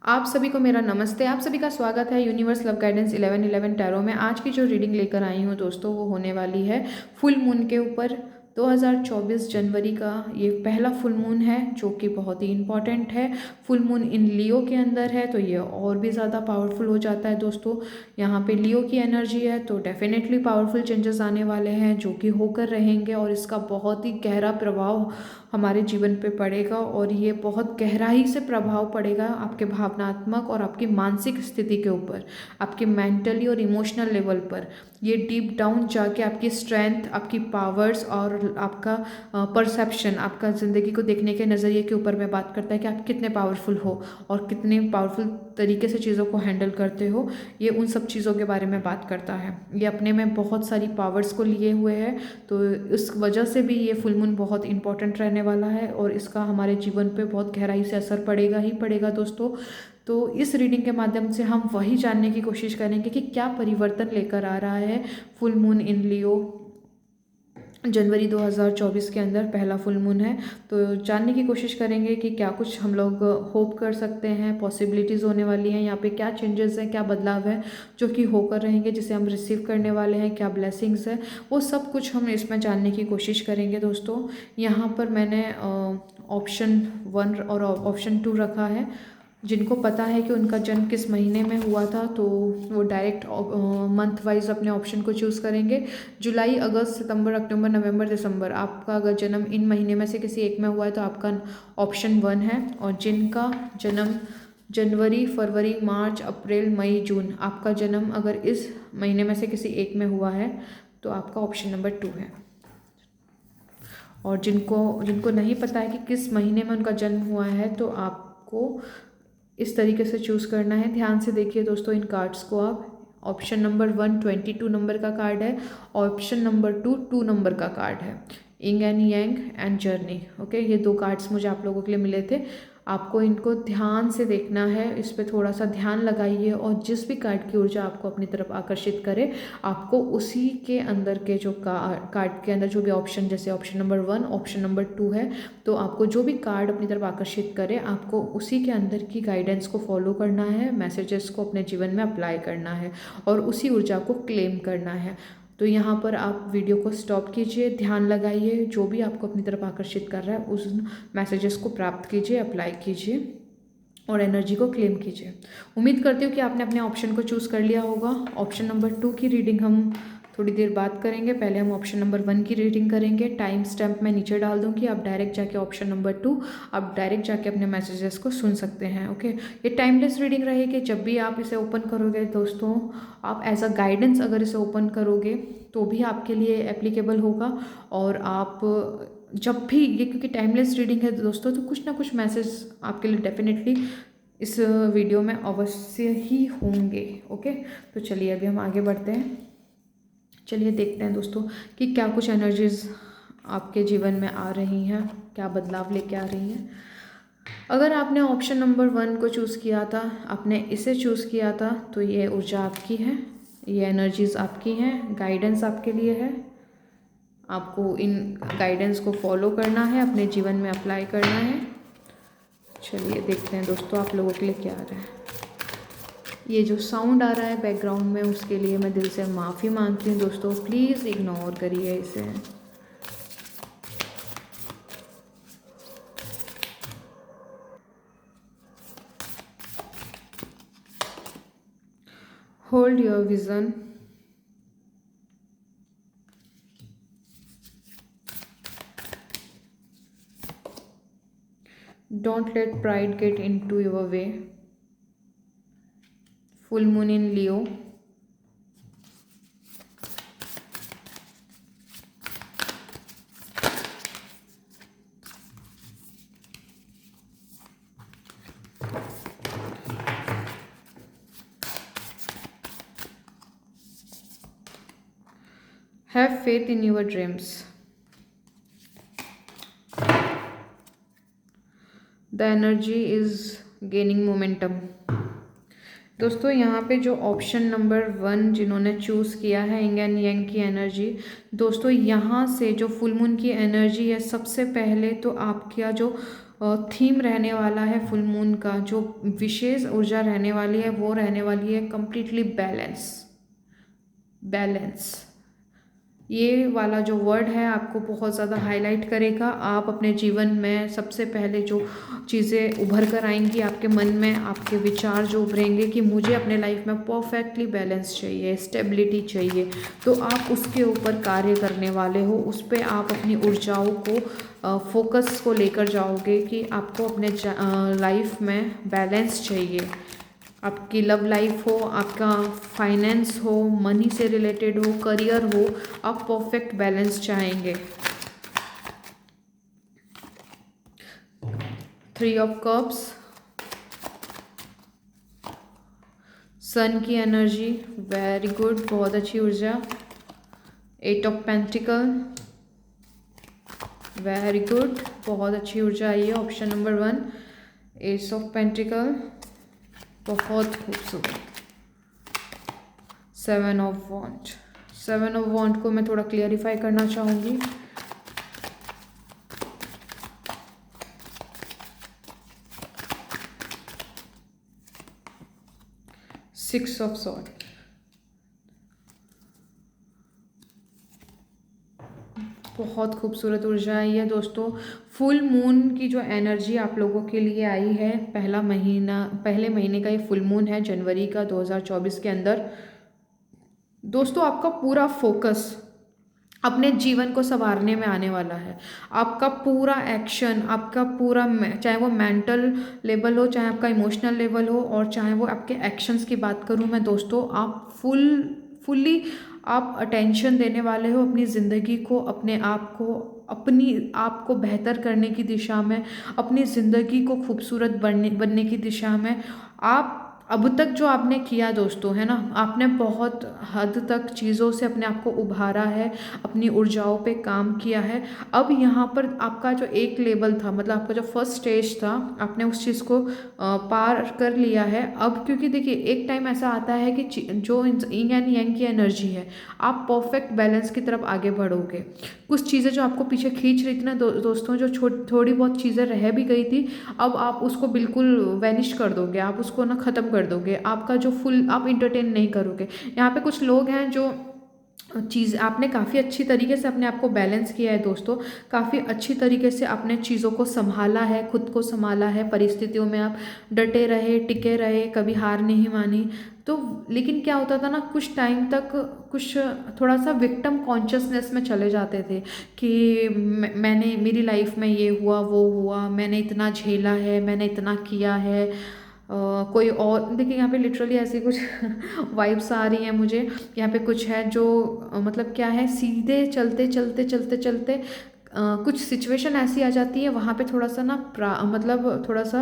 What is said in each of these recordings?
आप सभी को मेरा नमस्ते। आप सभी का स्वागत है यूनिवर्स लव गाइडेंस 1111 टैरो में। आज की जो रीडिंग लेकर आई हूँ दोस्तों, वो होने वाली है फुल मून के ऊपर। 2024 जनवरी का ये पहला फुल मून है, जो कि बहुत ही इम्पॉर्टेंट है। फुल मून इन लियो के अंदर है, तो ये और भी ज़्यादा पावरफुल हो जाता है दोस्तों। यहाँ पे लियो की एनर्जी है, तो डेफिनेटली पावरफुल चेंजेस आने वाले हैं, जो कि होकर रहेंगे, और इसका बहुत ही गहरा प्रभाव हमारे जीवन पे पड़ेगा। और ये बहुत गहराई से प्रभाव पड़ेगा आपके भावनात्मक और आपकी मानसिक स्थिति के ऊपर, आपके मेंटली और इमोशनल लेवल पर। ये डीप डाउन जाके आपकी स्ट्रेंथ, आपकी पावर्स और आपका परसेप्शन, आपका ज़िंदगी को देखने के नज़रिए के ऊपर में बात करता है कि आप कितने पावरफुल हो और कितने पावरफुल तरीके से चीज़ों को हैंडल करते हो। ये उन सब चीज़ों के बारे में बात करता है। ये अपने में बहुत सारी पावर्स को लिए हुए है, तो इस वजह से भी ये फुल मून बहुत इंपॉर्टेंट रहने वाला है, और इसका हमारे जीवन पे बहुत गहराई से असर पड़ेगा ही पड़ेगा दोस्तों। तो इस रीडिंग के माध्यम से हम वही जानने की कोशिश करेंगे कि क्या परिवर्तन लेकर आ रहा है फुल मून इन लियो। जनवरी 2024 के अंदर पहला फुल मून है, तो जानने की कोशिश करेंगे कि क्या कुछ हम लोग होप कर सकते हैं, पॉसिबिलिटीज़ होने वाली हैं, यहाँ पे क्या चेंजेस हैं, क्या बदलाव है जो कि होकर रहेंगे, जिसे हम रिसीव करने वाले हैं, क्या ब्लेसिंग्स है, वो सब कुछ हम इसमें जानने की कोशिश करेंगे दोस्तों। यहाँ पर मैंने ऑप्शन 1 और ऑप्शन 2 रखा है। जिनको पता है कि उनका जन्म किस महीने में हुआ था, तो वो डायरेक्ट मंथ वाइज अपने ऑप्शन को चूज़ करेंगे। जुलाई, अगस्त, सितंबर, अक्टूबर, नवंबर, दिसंबर, आपका अगर जन्म इन महीने में से किसी एक में हुआ है तो आपका ऑप्शन 1 है। और जिनका जन्म जनवरी, फरवरी, मार्च, अप्रैल, मई, जून, आपका जन्म अगर इस महीने में से किसी एक में हुआ है तो आपका ऑप्शन नंबर 2 है। और जिनको जिनको नहीं पता है कि किस महीने में उनका जन्म हुआ है, तो आपको इस तरीके से चूज़ करना है। ध्यान से देखिए दोस्तों इन कार्ड्स को आप। ऑप्शन नंबर 1 22 नंबर का कार्ड है, ऑप्शन नंबर 2 2 नंबर का कार्ड है। इंग and yang and journey. Okay, ये 2 कार्ड्स मुझे आप लोगों के लिए मिले थे। आपको इनको ध्यान से देखना है, इस पर थोड़ा सा ध्यान लगाइए, और जिस भी कार्ड की ऊर्जा आपको अपनी तरफ आकर्षित करे, आपको उसी के अंदर के जो कार्ड के अंदर जो भी ऑप्शन, जैसे ऑप्शन नंबर 1, ऑप्शन नंबर 2 है, तो आपको जो भी कार्ड अपनी तरफ आकर्षित करे, आपको उसी के अंदर की गाइडेंस को फॉलो करना है, मैसेजेस को अपने जीवन में अप्लाई करना है, और उसी ऊर्जा को क्लेम करना है। तो यहाँ पर आप वीडियो को स्टॉप कीजिए, ध्यान लगाइए, जो भी आपको अपनी तरफ आकर्षित कर रहा है उस मैसेजेस को प्राप्त कीजिए, अप्लाई कीजिए और एनर्जी को क्लेम कीजिए। उम्मीद करती हूँ कि आपने अपने ऑप्शन को चूज़ कर लिया होगा। ऑप्शन नंबर 2 की रीडिंग हम थोड़ी देर बाद करेंगे। पहले हम ऑप्शन नंबर 1 की रीडिंग करेंगे। टाइम स्टैम्प मैं नीचे डाल दूँगी, आप डायरेक्ट जाके ऑप्शन नंबर 2 आप डायरेक्ट जाके अपने मैसेजेस को सुन सकते हैं। ओके, ये टाइमलेस रीडिंग रहेगी। जब भी आप इसे ओपन करोगे दोस्तों, आप एज अ गाइडेंस अगर इसे ओपन करोगे तो भी आपके लिए एप्लीकेबल होगा। और आप जब भी ये, क्योंकि टाइमलेस रीडिंग है दोस्तों, तो कुछ ना कुछ मैसेज आपके लिए डेफिनेटली इस वीडियो में अवश्य ही होंगे। ओके, तो चलिए अभी हम आगे बढ़ते हैं। चलिए देखते हैं दोस्तों कि क्या कुछ एनर्जीज आपके जीवन में आ रही हैं, क्या बदलाव लेके आ रही हैं। अगर आपने ऑप्शन नंबर 1 को चूज़ किया था, आपने इसे चूज़ किया था, तो ये ऊर्जा आपकी है, ये एनर्जीज आपकी हैं, गाइडेंस आपके लिए है। आपको इन गाइडेंस को फॉलो करना है, अपने जीवन में अप्लाई करना है। चलिए देखते हैं दोस्तों आप लोगों के लिए क्या आ रहा है। ये जो साउंड आ रहा है बैकग्राउंड में, उसके लिए मैं दिल से माफ़ी मांगती हूँ दोस्तों, प्लीज़ इग्नोर करिए इसे। Hold your vision. Don't let pride get into your way. Full moon in Leo. Have faith in your dreams. The energy is gaining momentum. दोस्तों यहाँ पे जो ऑप्शन नंबर 1 जिन्होंने चूज़ किया है, इंग एंड यांग की एनर्जी, दोस्तों यहाँ से जो फुल मून की एनर्जी है, सबसे पहले तो आपका जो थीम रहने वाला है फुल मून का, जो विशेष ऊर्जा रहने वाली है वो रहने वाली है कंप्लीटली बैलेंस। बैलेंस ये वाला जो वर्ड है आपको बहुत ज़्यादा हाईलाइट करेगा। आप अपने जीवन में सबसे पहले जो चीज़ें उभर कर आएंगी आपके मन में, आपके विचार जो उभरेंगे कि मुझे अपने लाइफ में परफेक्टली बैलेंस चाहिए, स्टेबिलिटी चाहिए, तो आप उसके ऊपर कार्य करने वाले हो। उस पर आप अपनी ऊर्जाओं को फोकस को लेकर जाओगे कि आपको अपने लाइफ में बैलेंस चाहिए। आपकी लव लाइफ हो, आपका फाइनेंस हो, मनी से रिलेटेड हो, करियर हो, आप परफेक्ट बैलेंस चाहेंगे। 3 ऑफ कप्स, सन की एनर्जी, वेरी गुड, बहुत अच्छी ऊर्जा। 8 ऑफ पेंटिकल, वेरी गुड, बहुत अच्छी ऊर्जा आई है। Option number 1 S of pentacle, बहुत खूबसूरत। 7 ऑफ वॉन्ड, 7 ऑफ वॉन्ड को मैं थोड़ा क्लियरिफाई करना चाहूँगी। सिक्स ऑफ सॉर्ड, बहुत खूबसूरत ऊर्जा आई है दोस्तों। फुल मून की जो एनर्जी आप लोगों के लिए आई है, पहले महीने का ये फुल मून है जनवरी का 2024 के अंदर। दोस्तों आपका पूरा फोकस अपने जीवन को संवारने में आने वाला है। आपका पूरा एक्शन, आपका पूरा, चाहे वो मेंटल लेवल हो, चाहे आपका इमोशनल लेवल हो, और चाहे वो आपके एक्शंस की बात करूँ मैं दोस्तों, आप फुल्ली आप अटेंशन देने वाले हो अपनी ज़िंदगी को, अपने आप को बेहतर करने की दिशा में, अपनी ज़िंदगी को खूबसूरत बनने की दिशा में। आप अब तक जो आपने किया दोस्तों, है ना, आपने बहुत हद तक चीज़ों से अपने आप को उभारा है, अपनी ऊर्जाओं पे काम किया है। अब यहाँ पर आपका जो एक लेवल था, मतलब आपका जो फर्स्ट स्टेज था, आपने उस चीज़ को पार कर लिया है। अब क्योंकि देखिए एक टाइम ऐसा आता है कि जो यिंग एंड यांग की एनर्जी है, आप परफेक्ट बैलेंस की तरफ आगे बढ़ोगे। कुछ चीज़ें जो आपको पीछे खींच रही थी ना दोस्तों, जो थोड़ी बहुत चीज़ें रह भी गई थी, अब आप उसको बिल्कुल वैनिश कर दोगे, आप उसको ना ख़त्म कर दोगे। आपका जो आप इंटरटेन नहीं करोगे। यहाँ पे कुछ लोग हैं जो चीज़ आपने काफ़ी अच्छी तरीके से अपने आप को बैलेंस किया है दोस्तों, काफ़ी अच्छी तरीके से आपने चीज़ों को संभाला है, खुद को संभाला है, परिस्थितियों में आप डटे रहे, टिके रहे, कभी हार नहीं मानी। तो लेकिन क्या होता था ना, कुछ टाइम तक कुछ थोड़ा सा विक्टिम कॉन्शियसनेस में चले जाते थे कि मैंने, मेरी लाइफ में ये हुआ वो हुआ, मैंने इतना झेला है, मैंने इतना किया है। कोई और देखिए यहाँ पे लिटरली ऐसी कुछ वाइब्स आ रही हैं मुझे। यहाँ पे कुछ है जो मतलब क्या है, सीधे चलते चलते चलते चलते कुछ सिचुएशन ऐसी आ जाती है, वहाँ पे थोड़ा सा ना मतलब थोड़ा सा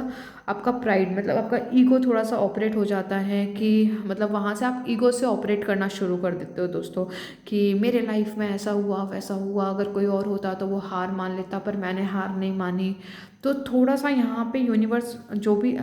आपका प्राइड, मतलब आपका ईगो थोड़ा सा ऑपरेट हो जाता है कि मतलब वहाँ से आप ईगो से ऑपरेट करना शुरू कर देते हो दोस्तों, कि मेरे लाइफ में ऐसा हुआ वैसा हुआ, अगर कोई और होता तो वो हार मान लेता, पर मैंने हार नहीं मानी। तो थोड़ा सा यहाँ पे यूनिवर्स जो भी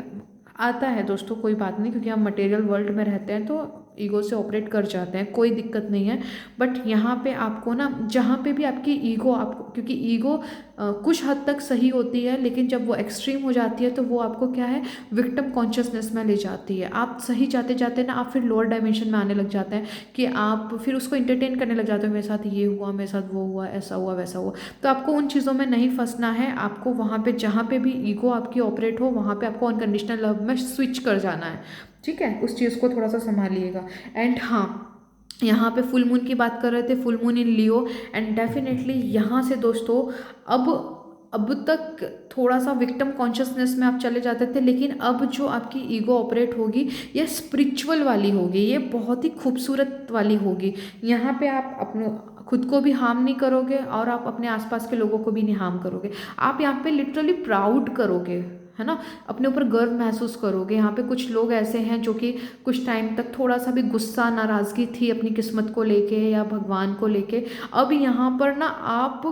आता है दोस्तों, कोई बात नहीं, क्योंकि हम मटेरियल वर्ल्ड में रहते हैं तो ईगो से ऑपरेट कर जाते हैं, कोई दिक्कत नहीं है। बट यहाँ पे आपको ना, जहाँ पे भी आपकी ईगो, आपको, क्योंकि ईगो कुछ हद तक सही होती है, लेकिन जब वो एक्सट्रीम हो जाती है तो वो आपको क्या है, विक्टिम कॉन्शियसनेस में ले जाती है। आप सही जाते जाते ना, आप फिर लोअर डायमेंशन में आने लग जाते हैं कि आप फिर उसको इंटरटेन करने लग जाते हो, मेरे साथ ये हुआ, मेरे साथ वो हुआ, ऐसा हुआ वैसा हुआ। तो आपको उन चीज़ों में नहीं फंसना है। आपको वहाँ पे, जहाँ पे भी ईगो आपकी ऑपरेट हो, वहाँ पे आपको अनकंडीशनल लव में स्विच कर जाना है, ठीक है। उस चीज़ को थोड़ा सा संभालिएगा। एंड हाँ, यहाँ पे फुल मून की बात कर रहे थे, full moon in Leo, and definitely यहाँ से दोस्तों अब तक थोड़ा सा विक्टिम कॉन्शियसनेस में आप चले जाते थे, लेकिन अब जो आपकी ईगो ऑपरेट होगी, ये स्पिरिचुअल वाली होगी, ये बहुत ही खूबसूरत वाली होगी। यहाँ पे आप अपने खुद को भी हार्म नहीं करोगे और आप अपने आसपास के लोगों को भी नहीं हार्म करोगे। आप यहाँ पे लिटरली प्राउड करोगे, है ना, अपने ऊपर गर्व महसूस करोगे। यहाँ पे कुछ लोग ऐसे हैं जो कि कुछ टाइम तक थोड़ा सा भी गुस्सा, नाराज़गी थी अपनी किस्मत को लेके या भगवान को लेके, अब यहाँ पर ना आप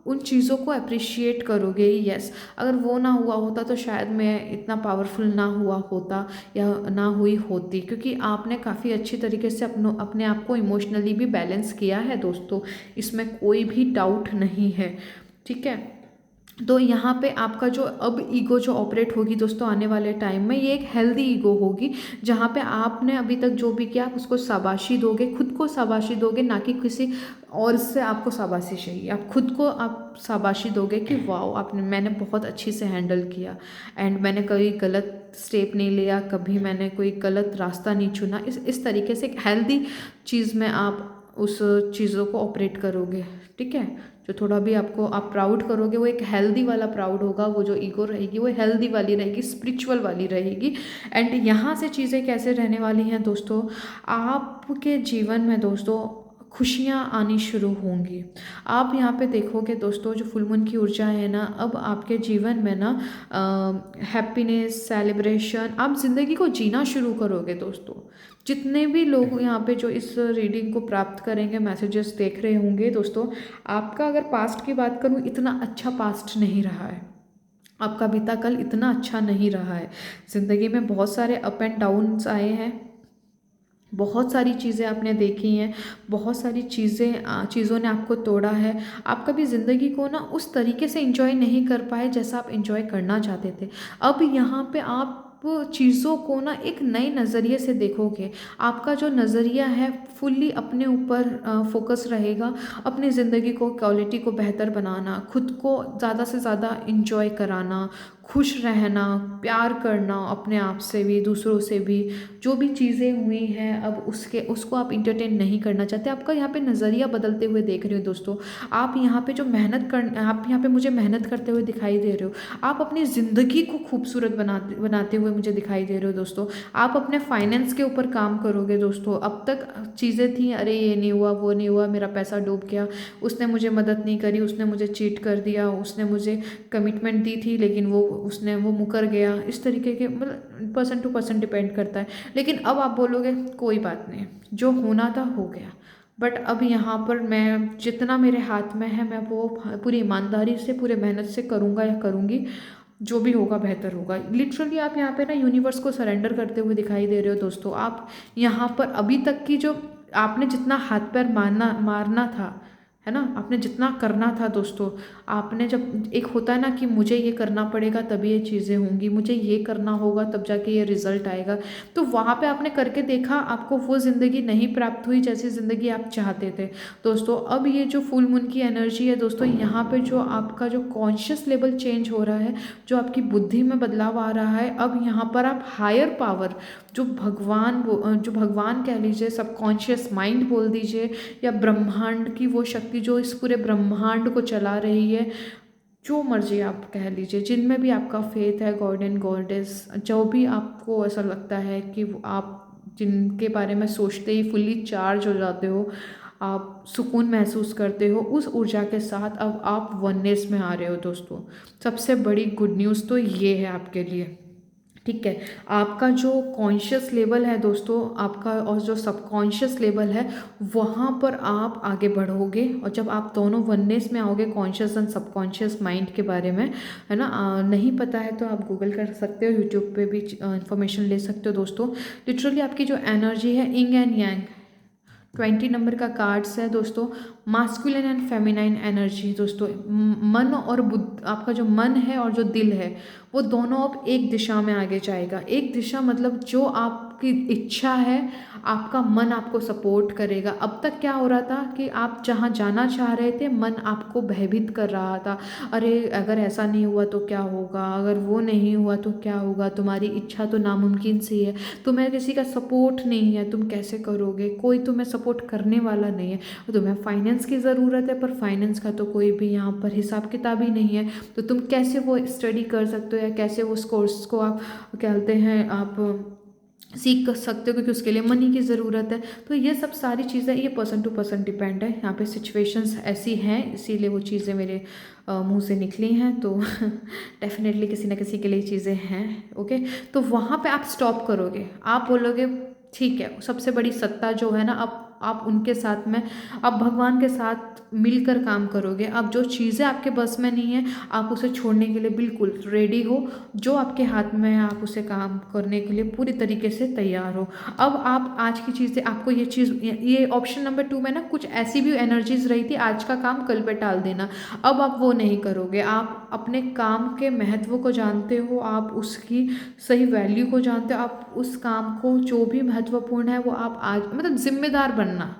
उन चीज़ों को अप्रिशिएट करोगे। यस, अगर वो ना हुआ होता तो शायद मैं इतना पावरफुल ना हुआ होता या ना हुई होती, क्योंकि आपने काफ़ी अच्छी तरीके से अपने आप को इमोशनली भी बैलेंस किया है दोस्तों, इसमें कोई भी डाउट नहीं है, ठीक है। तो यहाँ पे आपका जो अब ईगो जो ऑपरेट होगी दोस्तों आने वाले टाइम में, ये एक हेल्दी ईगो होगी, जहाँ पे आपने अभी तक जो भी किया आप उसको शाबाशी दोगे, खुद को शाबाशी दोगे, ना कि किसी और से आपको शाबाशी चाहिए। आप खुद को आप शाबाशी दोगे कि वाह आपने मैंने बहुत अच्छी से हैंडल किया, एंड मैंने कोई गलत स्टेप नहीं लिया, कभी मैंने कोई गलत रास्ता नहीं चुना। इस तरीके से एक हेल्दी चीज़ में आप उस चीज़ों को ऑपरेट करोगे, ठीक है। जो थोड़ा भी आपको आप प्राउड करोगे वो एक हेल्दी वाला प्राउड होगा, वो जो ईगो रहेगी वो हेल्दी वाली रहेगी, स्पिरिचुअल वाली रहेगी। एंड यहाँ से चीज़ें कैसे रहने वाली हैं दोस्तों, आपके जीवन में दोस्तों खुशियाँ आनी शुरू होंगी। आप यहाँ पे देखोगे दोस्तों जो फुल मून की ऊर्जा है ना, अब आपके जीवन में ना हैप्पीनेस, सेलिब्रेशन, आप ज़िंदगी को जीना शुरू करोगे दोस्तों। जितने भी लोग यहाँ पे जो इस रीडिंग को प्राप्त करेंगे, मैसेजेस देख रहे होंगे दोस्तों, आपका अगर पास्ट की बात करूँ, इतना अच्छा पास्ट नहीं रहा है, आपका बीता कल इतना अच्छा नहीं रहा है। ज़िंदगी में बहुत सारे अप एंड डाउन्स आए हैं, बहुत सारी चीज़ें आपने देखी हैं, बहुत सारी चीज़ों ने आपको तोड़ा है। आप कभी ज़िंदगी को ना उस तरीके से एंजॉय नहीं कर पाए जैसा आप एंजॉय करना चाहते थे। अब यहाँ पे आप चीज़ों को ना एक नए नज़रिए से देखोगे। आपका जो नज़रिया है फुल्ली अपने ऊपर फोकस रहेगा, अपनी ज़िंदगी को क्वालिटी को बेहतर बनाना, खुद को ज़्यादा से ज़्यादा एंजॉय कराना, खुश रहना, प्यार करना अपने आप से भी, दूसरों से भी। जो भी चीज़ें हुई हैं अब उसको आप इंटरटेन नहीं करना चाहते। आपका यहाँ पे नज़रिया बदलते हुए देख रहे हो दोस्तों। आप यहाँ पे आप यहाँ पे मुझे मेहनत करते हुए दिखाई दे रहे हो। आप अपनी ज़िंदगी को खूबसूरत बनाते हुए मुझे दिखाई दे रहे हो दोस्तों। आप अपने फाइनेंस के ऊपर काम करोगे दोस्तों। अब तक चीज़ें थी, अरे ये नहीं हुआ, वो नहीं हुआ, मेरा पैसा डूब गया, उसने मुझे मदद नहीं करी, उसने मुझे चीट कर दिया, उसने मुझे कमिटमेंट दी थी लेकिन वो मुकर गया। इस तरीके के मतलब पर्सन टू पर्सन डिपेंड करता है। लेकिन अब आप बोलोगे कोई बात नहीं, जो होना था हो गया, बट अब यहाँ पर मैं जितना मेरे हाथ में है मैं वो पूरी ईमानदारी से, पूरे मेहनत से करूँगा या करूँगी। जो भी होगा बेहतर होगा। लिटरली आप यहाँ पे ना यूनिवर्स को सरेंडर करते हुए दिखाई दे रहे हो दोस्तों। आप यहाँ पर अभी तक की जो आपने जितना हाथ पैर मारना था, है ना, आपने जितना करना था दोस्तों, आपने जब एक होता है ना कि मुझे ये करना पड़ेगा तभी ये चीज़ें होंगी, मुझे ये करना होगा तब जाके ये रिजल्ट आएगा, तो वहाँ पे आपने करके देखा, आपको वो ज़िंदगी नहीं प्राप्त हुई जैसी ज़िंदगी आप चाहते थे दोस्तों। अब ये जो फुल मून की एनर्जी है दोस्तों, यहाँ पे जो आपका जो कॉन्शियस लेवल चेंज हो रहा है, जो आपकी बुद्धि में बदलाव आ रहा है, अब यहाँ पर आप हायर पावर जो भगवान कह लीजिए, सबकॉन्शियस माइंड बोल दीजिए, या ब्रह्मांड की वो शक्ति जो इस पूरे ब्रह्मांड को चला रही है, जो मर्जी आप कह लीजिए, जिनमें भी आपका फेथ है, गॉड एंड गॉडेस, जो भी आपको ऐसा लगता है कि आप जिनके बारे में सोचते ही फुल्ली चार्ज हो जाते हो, आप सुकून महसूस करते हो, उस ऊर्जा के साथ अब आप वननेस में आ रहे हो दोस्तों। सबसे बड़ी गुड न्यूज़ तो ये है आपके लिए, ठीक है। आपका जो कॉन्शियस लेवल है दोस्तों, आपका और जो सबकॉन्शियस लेवल है, वहाँ पर आप आगे बढ़ोगे। और जब आप दोनों वननेस में आओगे, कॉन्शियस एंड सबकॉन्शियस माइंड के बारे में, है ना, नहीं पता है तो आप गूगल कर सकते हो, यूट्यूब पे भी इंफॉर्मेशन ले सकते हो दोस्तों। लिटरली आपकी जो एनर्जी है, इंग एंड यांग 20 नंबर का कार्ड्स है दोस्तों, मास्कुलिन एंड फेमिनाइन एनर्जी दोस्तों। मन और बुद्ध, आपका जो मन है और जो दिल है, वो दोनों अब एक दिशा में आगे जाएगा। एक दिशा मतलब जो आपकी इच्छा है, आपका मन आपको सपोर्ट करेगा। अब तक क्या हो रहा था कि आप जहाँ जाना चाह रहे थे, मन आपको भयभीत कर रहा था, अरे अगर ऐसा नहीं हुआ तो क्या होगा, अगर वो नहीं हुआ तो क्या होगा, तुम्हारी इच्छा तो नामुमकिन सी है, तुम्हें किसी का सपोर्ट नहीं है, तुम कैसे करोगे, कोई तुम्हें सपोर्ट करने वाला नहीं है, तुम्हें फाइनेंस की ज़रूरत है, पर फाइनेंस का तो कोई भी यहाँ पर हिसाब किताब ही नहीं है, तो तुम कैसे वो स्टडी कर सकते हो, या कैसे उस कोर्स को आप कहते हैं आप सीख कर सकते हो, क्योंकि उसके लिए मनी की ज़रूरत है। तो ये सब सारी चीज़ें, ये पर्सन टू पर्सन डिपेंड है। यहाँ पे सिचुएशंस ऐसी हैं, इसीलिए वो चीज़ें मेरे मुंह से निकली हैं, तो डेफिनेटली किसी ना किसी के लिए चीज़ें हैं। ओके, तो वहाँ पे आप स्टॉप करोगे, आप बोलोगे ठीक है, सबसे बड़ी सत्ता जो है ना, अब आप उनके साथ में, आप भगवान के साथ मिलकर काम करोगे। अब जो चीज़ें आपके बस में नहीं है, आप उसे छोड़ने के लिए बिल्कुल रेडी हो। जो आपके हाथ में है, आप उसे काम करने के लिए पूरी तरीके से तैयार हो। अब आप आज की चीज़ें, आपको ये चीज़, ये ऑप्शन नंबर 2 में ना कुछ ऐसी भी एनर्जीज रही थी, आज का काम कल पे टाल देना। अब आप वो नहीं करोगे। आप अपने काम के महत्व को जानते हो, आप उसकी सही वैल्यू को जानते हो, आप उस काम को जो भी महत्वपूर्ण है वो आप आज, मतलब जिम्मेदार बनना,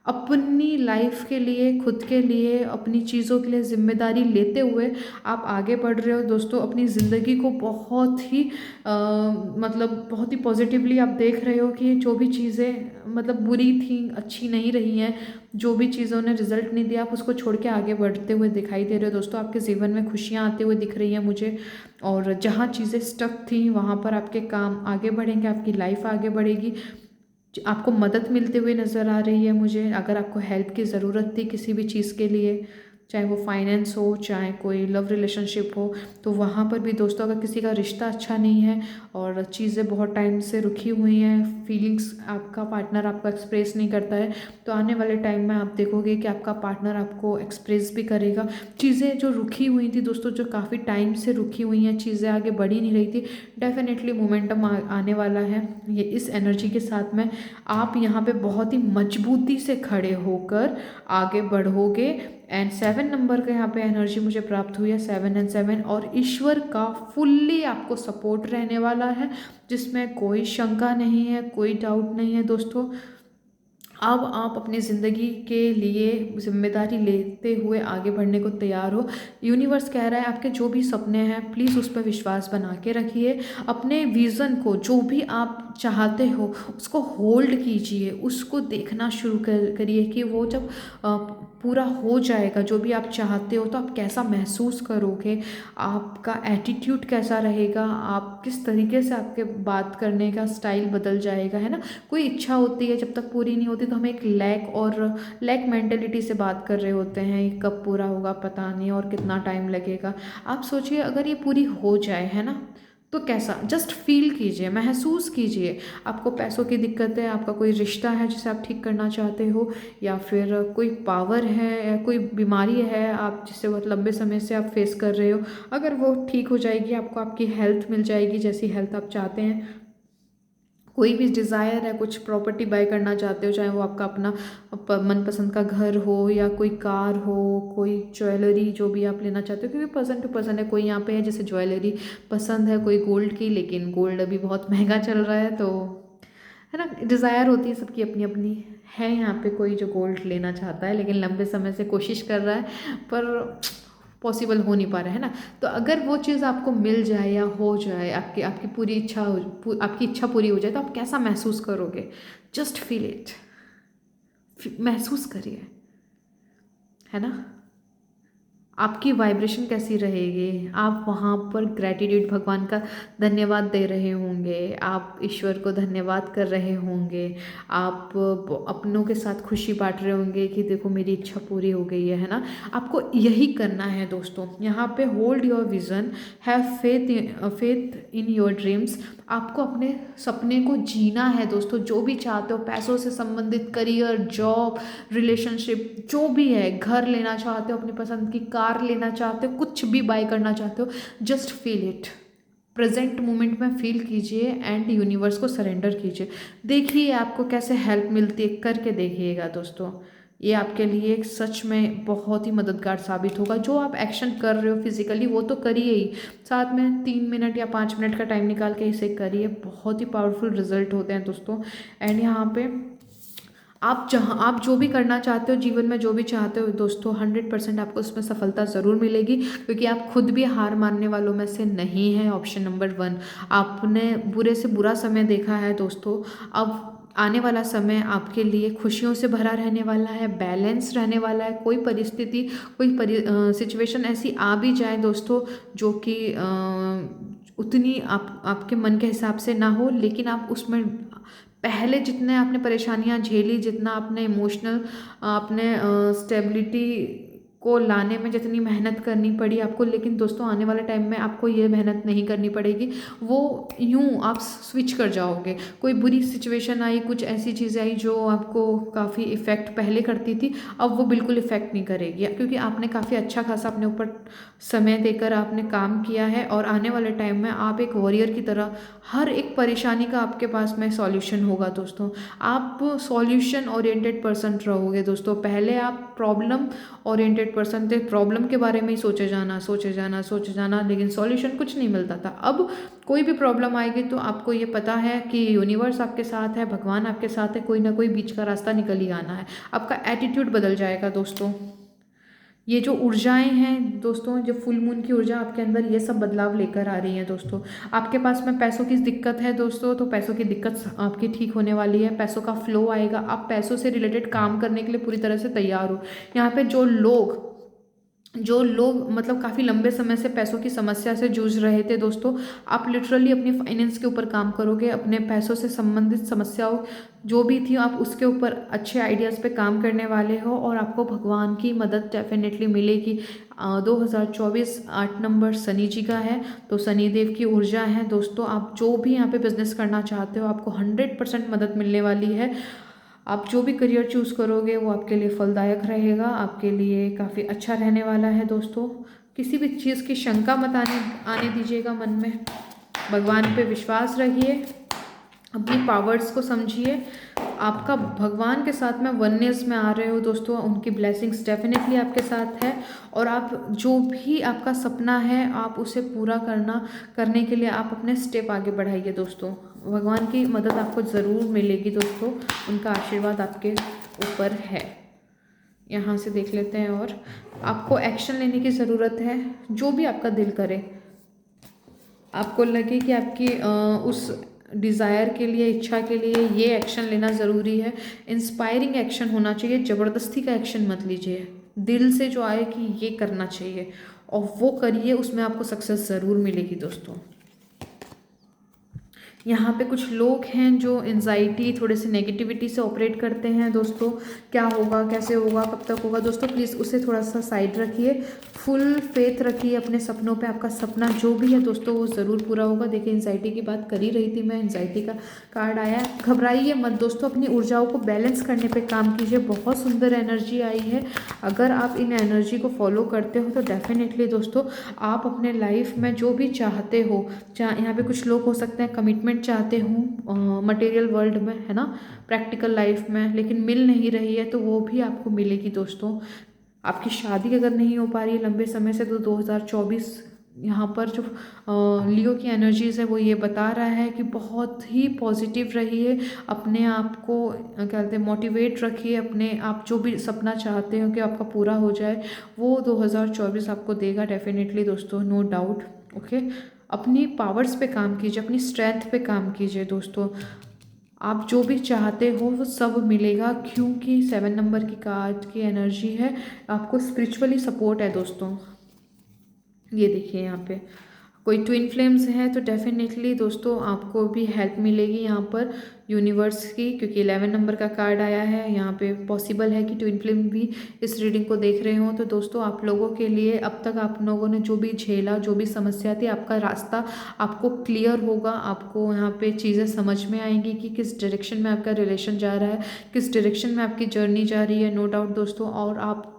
अपनी लाइफ के लिए, खुद के लिए, अपनी चीज़ों के लिए जिम्मेदारी लेते हुए आप आगे बढ़ रहे हो दोस्तों। अपनी ज़िंदगी को बहुत ही मतलब बहुत ही पॉजिटिवली आप देख रहे हो कि जो भी चीज़ें मतलब बुरी थी, अच्छी नहीं रही हैं, जो भी चीज़ों ने रिजल्ट नहीं दिया, आप उसको छोड़ के आगे बढ़ते हुए दिखाई दे रहे हो दोस्तों। आपके जीवन में खुशियाँ आते हुए दिख रही हैं मुझे, और जहाँ चीज़ें स्टक थी वहाँ पर आपके काम आगे बढ़ेंगे, आपकी लाइफ आगे बढ़ेगी, आपको मदद मिलते हुए नज़र आ रही है मुझे। अगर आपको हेल्प की ज़रूरत थी किसी भी चीज़ के लिए, चाहे वो फाइनेंस हो, चाहे कोई लव रिलेशनशिप हो, तो वहाँ पर भी दोस्तों अगर किसी का रिश्ता अच्छा नहीं है और चीज़ें बहुत टाइम से रुकी हुई हैं, फीलिंग्स आपका पार्टनर आपको एक्सप्रेस नहीं करता है, तो आने वाले टाइम में आप देखोगे कि आपका पार्टनर आपको एक्सप्रेस भी करेगा। चीज़ें जो रुकी हुई थी दोस्तों, जो काफ़ी टाइम से रुकी हुई हैं, चीज़ें आगे बढ़ी नहीं रही थी, डेफिनेटली मोमेंटम आने वाला है। ये इस एनर्जी के साथ में आप यहाँ पे बहुत ही मजबूती से खड़े होकर आगे बढ़ोगे। एंड 7 नंबर का यहाँ पे एनर्जी मुझे प्राप्त हुई है, 7 एंड 7, और ईश्वर का फुल्ली आपको सपोर्ट रहने वाला है, जिसमें कोई शंका नहीं है, कोई डाउट नहीं है दोस्तों। अब आप अपनी ज़िंदगी के लिए जिम्मेदारी लेते हुए आगे बढ़ने को तैयार हो। यूनिवर्स कह रहा है आपके जो भी सपने हैं प्लीज़ उस पर विश्वास बना के रखिए। अपने विज़न को, जो भी आप चाहते हो उसको होल्ड कीजिए, उसको देखना शुरू करिए कि वो जब पूरा हो जाएगा जो भी आप चाहते हो तो आप कैसा महसूस करोगे, आपका एटीट्यूड कैसा रहेगा, आप किस तरीके से, आपके बात करने का स्टाइल बदल जाएगा, है ना। कोई इच्छा होती है, जब तक पूरी नहीं होती तो हम एक लैक मेंटेलिटी से बात कर रहे होते हैं, ये कब पूरा होगा पता नहीं और कितना टाइम लगेगा। आप सोचिए अगर ये पूरी हो जाए, है ना, तो कैसा, जस्ट फील कीजिए, महसूस कीजिए। आपको पैसों की दिक्कत है, आपका कोई रिश्ता है जिसे आप ठीक करना चाहते हो, या फिर कोई पावर है, या कोई बीमारी है आप जिसे बहुत लंबे समय से आप फेस कर रहे हो, अगर वो ठीक हो जाएगी, आपको आपकी हेल्थ मिल जाएगी जैसी हेल्थ आप चाहते हैं, कोई भी डिज़ायर है, कुछ प्रॉपर्टी बाय करना चाहते हो, चाहे वो आपका अपना मनपसंद का घर हो या कोई कार हो, कोई ज्वेलरी जो भी आप लेना चाहते हो, क्योंकि पर्सन टू पर्सन है। कोई यहाँ पे है जिसे ज्वेलरी पसंद है, कोई गोल्ड की, लेकिन गोल्ड अभी बहुत महंगा चल रहा है, तो है ना, डिज़ायर होती है सबकी अपनी अपनी। है यहाँ पे कोई जो गोल्ड लेना चाहता है लेकिन लंबे समय से कोशिश कर रहा है पर पॉसिबल हो नहीं पा रहा है ना। तो अगर वो चीज़ आपको मिल जाए या हो जाए, आपकी आपकी पूरी इच्छा आपकी इच्छा पूरी हो जाए, तो आप कैसा महसूस करोगे, जस्ट फील इट, महसूस करिए, है ना। आपकी वाइब्रेशन कैसी रहेगी, आप वहाँ पर ग्रैटिट्यूड, भगवान का धन्यवाद दे रहे होंगे, आप ईश्वर को धन्यवाद कर रहे होंगे, आप अपनों के साथ खुशी बांट रहे होंगे कि देखो मेरी इच्छा पूरी हो गई है ना। आपको यही करना है दोस्तों। यहाँ पे hold your vision, have faith in your dreams. आपको अपने सपने को जीना है दोस्तों। जो भी चाहते हो, पैसों से संबंधित, करियर, जॉब, रिलेशनशिप, जो भी है, घर लेना चाहते हो, अपनी पसंद की कार लेना चाहते हो, कुछ भी बाय करना चाहते हो, just feel it, present moment में फील कीजिए एंड यूनिवर्स को सरेंडर कीजिए। देखिए आपको कैसे हेल्प मिलती है, करके देखिएगा दोस्तों। ये आपके लिए एक सच में बहुत ही मददगार साबित होगा। जो आप एक्शन कर रहे हो फिजिकली वो तो करिए ही, साथ में 3 मिनट या 5 मिनट का टाइम निकाल के इसे करिए, बहुत ही पावरफुल रिजल्ट होते हैं दोस्तों। एंड यहाँ पे आप जो भी करना चाहते हो जीवन में, जो भी चाहते हो दोस्तों, 100% आपको उसमें सफलता ज़रूर मिलेगी, क्योंकि आप खुद भी हार मानने वालों में से नहीं है। ऑप्शन नंबर 1, आपने बुरे से बुरा समय देखा है दोस्तों, अब आने वाला समय आपके लिए खुशियों से भरा रहने वाला है, बैलेंस रहने वाला है। कोई परिस्थिति, कोई सिचुएशन ऐसी आ भी जाए दोस्तों जो कि उतनी आपके मन के हिसाब से ना हो, लेकिन आप उसमें पहले जितने आपने परेशानियां झेली, जितना आपने इमोशनल, आपने स्टेबिलिटी को लाने में जितनी मेहनत करनी पड़ी आपको, लेकिन दोस्तों आने वाले टाइम में आपको ये मेहनत नहीं करनी पड़ेगी। वो यूँ आप स्विच कर जाओगे। कोई बुरी सिचुएशन आई, कुछ ऐसी चीज़ें आई जो आपको काफ़ी इफ़ेक्ट पहले करती थी, अब वो बिल्कुल इफ़ेक्ट नहीं करेगी, क्योंकि आपने काफ़ी अच्छा खासा अपने ऊपर समय देकर आपने काम किया है। और आने वाले टाइम में आप एक वॉरियर की तरह हर एक परेशानी का आपके पास में सॉल्यूशन होगा दोस्तों। आप सॉल्यूशन ओरिएंटेड पर्सन रहोगे दोस्तों। पहले आप प्रॉब्लम ओरिएंटेड पर्सन थे, प्रॉब्लम के बारे में ही सोचे जाना, लेकिन सॉल्यूशन कुछ नहीं मिलता था। अब कोई भी प्रॉब्लम आएगी तो आपको ये पता है कि यूनिवर्स आपके साथ है, भगवान आपके साथ है, कोई ना कोई बीच का रास्ता निकल ही आना है। आपका एटीट्यूड बदल जाएगा दोस्तों। ये जो ऊर्जाएं हैं दोस्तों, जो फुल मून की ऊर्जा आपके अंदर ये सब बदलाव लेकर आ रही हैं दोस्तों। आपके पास में पैसों की दिक्कत है दोस्तों, तो पैसों की दिक्कत आपकी ठीक होने वाली है। पैसों का फ्लो आएगा। आप पैसों से रिलेटेड काम करने के लिए पूरी तरह से तैयार हो। यहाँ पे जो लोग मतलब काफ़ी लंबे समय से पैसों की समस्या से जूझ रहे थे दोस्तों, आप लिटरली अपनी फाइनेंस के ऊपर काम करोगे। अपने पैसों से संबंधित समस्याओं जो भी थी, आप उसके ऊपर अच्छे आइडियाज़ पे काम करने वाले हो, और आपको भगवान की मदद डेफिनेटली मिलेगी। 2024 8 नंबर शनि जी का है, तो शनि देव की ऊर्जा है दोस्तों। आप जो भी यहाँ पे बिजनेस करना चाहते हो, आपको 100% मदद मिलने वाली है। आप जो भी करियर चूज़ करोगे वो आपके लिए फलदायक रहेगा, आपके लिए काफ़ी अच्छा रहने वाला है दोस्तों। किसी भी चीज़ की शंका मत आने दीजिएगा मन में। भगवान पे विश्वास रखिए, अपनी पावर्स को समझिए। आपका भगवान के साथ में वननेस में आ रहे हो दोस्तों, उनकी ब्लेसिंग्स डेफिनेटली आपके साथ है। और आप जो भी आपका सपना है, आप उसे पूरा करने के लिए आप अपने स्टेप आगे बढ़ाइए दोस्तों। भगवान की मदद आपको ज़रूर मिलेगी दोस्तों, उनका आशीर्वाद आपके ऊपर है। यहाँ से देख लेते हैं, और आपको एक्शन लेने की ज़रूरत है। जो भी आपका दिल करे, आपको लगे कि आपकी उस डिज़ायर के लिए, इच्छा के लिए ये एक्शन लेना ज़रूरी है। इंस्पायरिंग एक्शन होना चाहिए, ज़बरदस्ती का एक्शन मत लीजिए। दिल से जो आए कि ये करना चाहिए, और वो करिए, उसमें आपको सक्सेस ज़रूर मिलेगी दोस्तों। यहाँ पे कुछ लोग हैं जो एंजाइटी, थोड़े से नेगेटिविटी से ऑपरेट करते हैं दोस्तों। क्या होगा, कैसे होगा, कब तक होगा दोस्तों, प्लीज़ उसे थोड़ा सा साइड रखिए। फुल फेथ रखिए अपने सपनों पे। आपका सपना जो भी है दोस्तों वो ज़रूर पूरा होगा। देखिए एंजाइटी की बात कर ही रही थी मैं, एंजाइटी का कार्ड आया है। घबराइए मत दोस्तों, अपनी ऊर्जाओं को बैलेंस करने पे काम कीजिए। बहुत सुंदर एनर्जी आई है। अगर आप इन एनर्जी को फॉलो करते हो तो डेफिनेटली दोस्तों आप अपने लाइफ में जो भी चाहते हो, यहाँ पे कुछ लोग हो सकते हैं कमिटमेंट चाहते हूँ मटेरियल वर्ल्ड में, है ना, प्रैक्टिकल लाइफ में, लेकिन मिल नहीं रही है, तो वो भी आपको मिलेगी दोस्तों। आपकी शादी अगर नहीं हो पा रही है लंबे समय से, तो 2024 यहाँ पर जो लियो की एनर्जीज़ है वो ये बता रहा है कि बहुत ही पॉजिटिव रहिए। अपने आप को क्या कहते हैं, मोटिवेट रखिए। अपने आप जो भी सपना चाहते हो कि आपका पूरा हो जाए, वो 2024 आपको देगा डेफिनेटली दोस्तों, नो डाउट। ओके, अपनी पावर्स पे काम कीजिए, अपनी स्ट्रेंथ पे काम कीजिए दोस्तों। आप जो भी चाहते हो वो सब मिलेगा, क्योंकि 7 नंबर की कार्ड की एनर्जी है। आपको स्पिरिचुअली सपोर्ट है दोस्तों। ये देखिए यहाँ पे कोई ट्विन फ्लेम्स हैं तो डेफिनेटली दोस्तों आपको भी हेल्प मिलेगी यहाँ पर यूनिवर्स की, क्योंकि 11 नंबर का कार्ड आया है। यहाँ पे पॉसिबल है कि ट्विन फ्लेम भी इस रीडिंग को देख रहे हो। तो दोस्तों आप लोगों के लिए अब तक आप लोगों ने जो भी झेला, जो भी समस्या थी, आपका रास्ता आपको क्लियर होगा। आपको यहाँ पे चीज़ें समझ में आएंगी कि किस डायरेक्शन में आपका रिलेशन जा रहा है, किस डायरेक्शन में आपकी जर्नी जा रही है, नो डाउट दोस्तों। और आप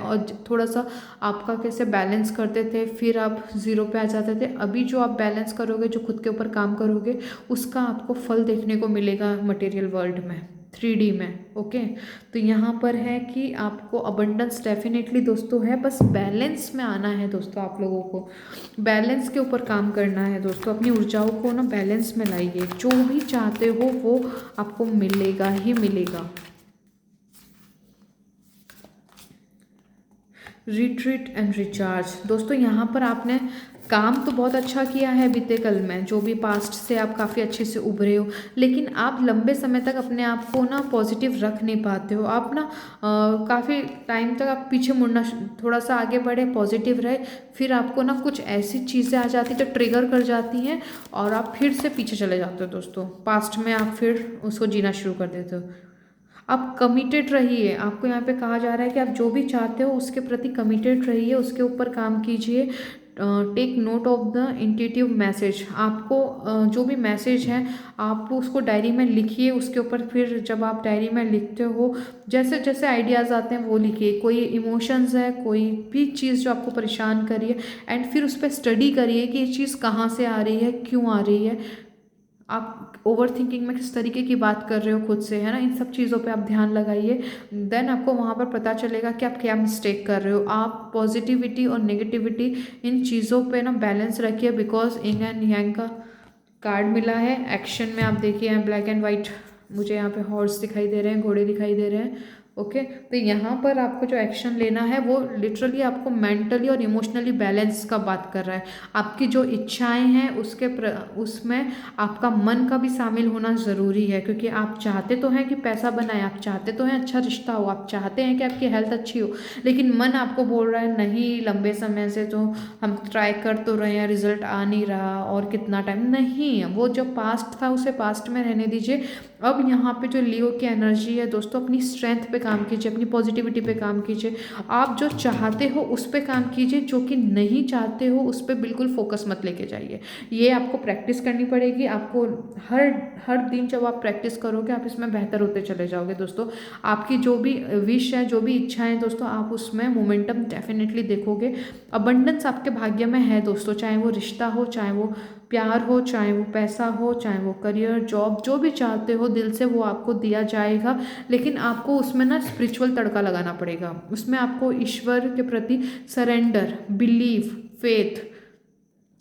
और थोड़ा सा आपका कैसे बैलेंस करते थे, फिर आप ज़ीरो पे आ जाते थे। अभी जो आप बैलेंस करोगे, जो खुद के ऊपर काम करोगे, उसका आपको फल देखने को मिलेगा मटेरियल वर्ल्ड में, 3D में। ओके, तो यहाँ पर है कि आपको अबंडेंस डेफिनेटली दोस्तों है, बस बैलेंस में आना है दोस्तों। आप लोगों को बैलेंस के ऊपर काम करना है दोस्तों। अपनी ऊर्जाओं को ना बैलेंस में लाइए। जो भी चाहते हो वो आपको मिलेगा ही मिलेगा। रिट्रीट एंड रिचार्ज दोस्तों, यहाँ पर आपने काम तो बहुत अच्छा किया है बीते कल में, जो भी पास्ट से आप काफ़ी अच्छे से उभरे हो, लेकिन आप लंबे समय तक अपने आप को ना पॉजिटिव रख नहीं पाते हो। आप ना काफ़ी टाइम तक आप पीछे मुड़ना, थोड़ा सा आगे बढ़े, पॉजिटिव रहे, फिर आपको ना कुछ ऐसी चीज़ें आ जाती जो ट्रिगर कर जाती हैं और आप फिर से पीछे चले जाते हो दोस्तों। पास्ट में आप फिर उसको जीना शुरू कर देते हो। आप कमिटेड रहिए। आपको यहाँ पे कहा जा रहा है कि आप जो भी चाहते हो उसके प्रति कमिटेड रहिए, उसके ऊपर काम कीजिए। Take note of the intuitive message. आपको जो भी मैसेज है आप उसको डायरी में लिखिए, उसके ऊपर फिर जब आप डायरी में लिखते हो जैसे जैसे आइडियाज़ आते हैं वो लिखिए। कोई इमोशंस है, कोई भी चीज़ जो आपको परेशान कर रही है, एंड फिर उस पर स्टडी करिए कि ये चीज़ कहाँ से आ रही है, क्यों आ रही है। आप ओवर थिंकिंग में किस तरीके की बात कर रहे हो खुद से, है ना, इन सब चीज़ों पे आप ध्यान लगाइए। देन आपको वहाँ पर पता चलेगा कि आप क्या मिस्टेक कर रहे हो। आप पॉजिटिविटी और नेगेटिविटी इन चीज़ों पे ना बैलेंस रखिए, बिकॉज इंग एंड यांग का कार्ड मिला है। एक्शन में आप देखिए यहाँ ब्लैक एंड वाइट, मुझे यहाँ पे हॉर्स दिखाई दे रहे हैं, घोड़े दिखाई दे रहे हैं। ओके, तो यहाँ पर आपको जो एक्शन लेना है वो लिटरली आपको मेंटली और इमोशनली बैलेंस का बात कर रहा है। आपकी जो इच्छाएं हैं उसमें आपका मन का भी शामिल होना ज़रूरी है, क्योंकि आप चाहते तो हैं कि पैसा बनाए, आप चाहते तो हैं अच्छा रिश्ता हो, आप चाहते हैं कि आपकी हेल्थ अच्छी हो, लेकिन मन आपको बोल रहा है नहीं, लंबे समय से तो हम ट्राई कर तो रहे हैं, रिजल्ट आ नहीं रहा, और कितना टाइम। नहीं, वो जो पास्ट था उसे पास्ट में रहने दीजिए। अब यहाँ पे जो लियो की एनर्जी है दोस्तों, अपनी स्ट्रेंथ पे काम कीजिए, अपनी पॉजिटिविटी पे काम कीजिए। आप जो चाहते हो उस पे काम कीजिए, जो कि नहीं चाहते हो उस पे बिल्कुल फोकस मत लेके जाइए। ये आपको प्रैक्टिस करनी पड़ेगी। आपको हर हर दिन जब आप प्रैक्टिस करोगे आप इसमें बेहतर होते चले जाओगे दोस्तों। आपकी जो भी विश है, जो भी इच्छाएं हैं दोस्तों, आप उसमें मोमेंटम डेफिनेटली देखोगे। अबंडेंस आपके भाग्य में है दोस्तों, चाहे वो रिश्ता हो, चाहे वो प्यार हो, चाहे वो पैसा हो, चाहे वो करियर, जॉब, जो भी चाहते हो दिल से वो आपको दिया जाएगा। लेकिन आपको उसमें ना स्पिरिचुअल तड़का लगाना पड़ेगा। उसमें आपको ईश्वर के प्रति सरेंडर, बिलीव, फेथ,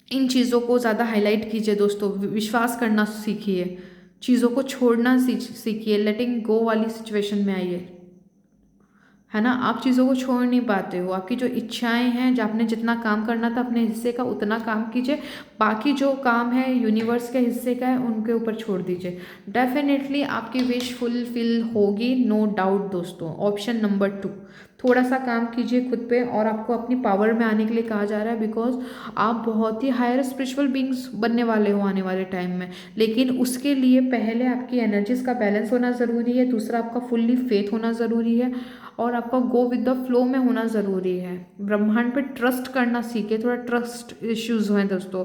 इन चीज़ों को ज़्यादा हाईलाइट कीजिए दोस्तों। विश्वास करना सीखिए, चीज़ों को छोड़ना सीखिए, लेटिंग गो वाली सिचुएशन में आइए, है ना। आप चीज़ों को छोड़ नहीं पाते हो। आपकी जो इच्छाएं हैं, जो आपने जितना काम करना था अपने हिस्से का उतना काम कीजिए, बाकी जो काम है यूनिवर्स के हिस्से का है उनके ऊपर छोड़ दीजिए। डेफिनेटली आपकी विश फुलफिल होगी, नो डाउट दोस्तों। ऑप्शन नंबर 2, थोड़ा सा काम कीजिए खुद पे, और आपको अपनी पावर में आने के लिए कहा जा रहा है, बिकॉज आप बहुत ही हायर स्पिरिचुअल बींग्स बनने वाले हो आने वाले टाइम में। लेकिन उसके लिए पहले आपकी एनर्जीज का बैलेंस होना ज़रूरी है, दूसरा आपका फुल्ली फेथ होना ज़रूरी है, और आपका गो विद द फ्लो में होना ज़रूरी है। ब्रह्मांड पे ट्रस्ट करना सीखे, थोड़ा ट्रस्ट इश्यूज हैं दोस्तों।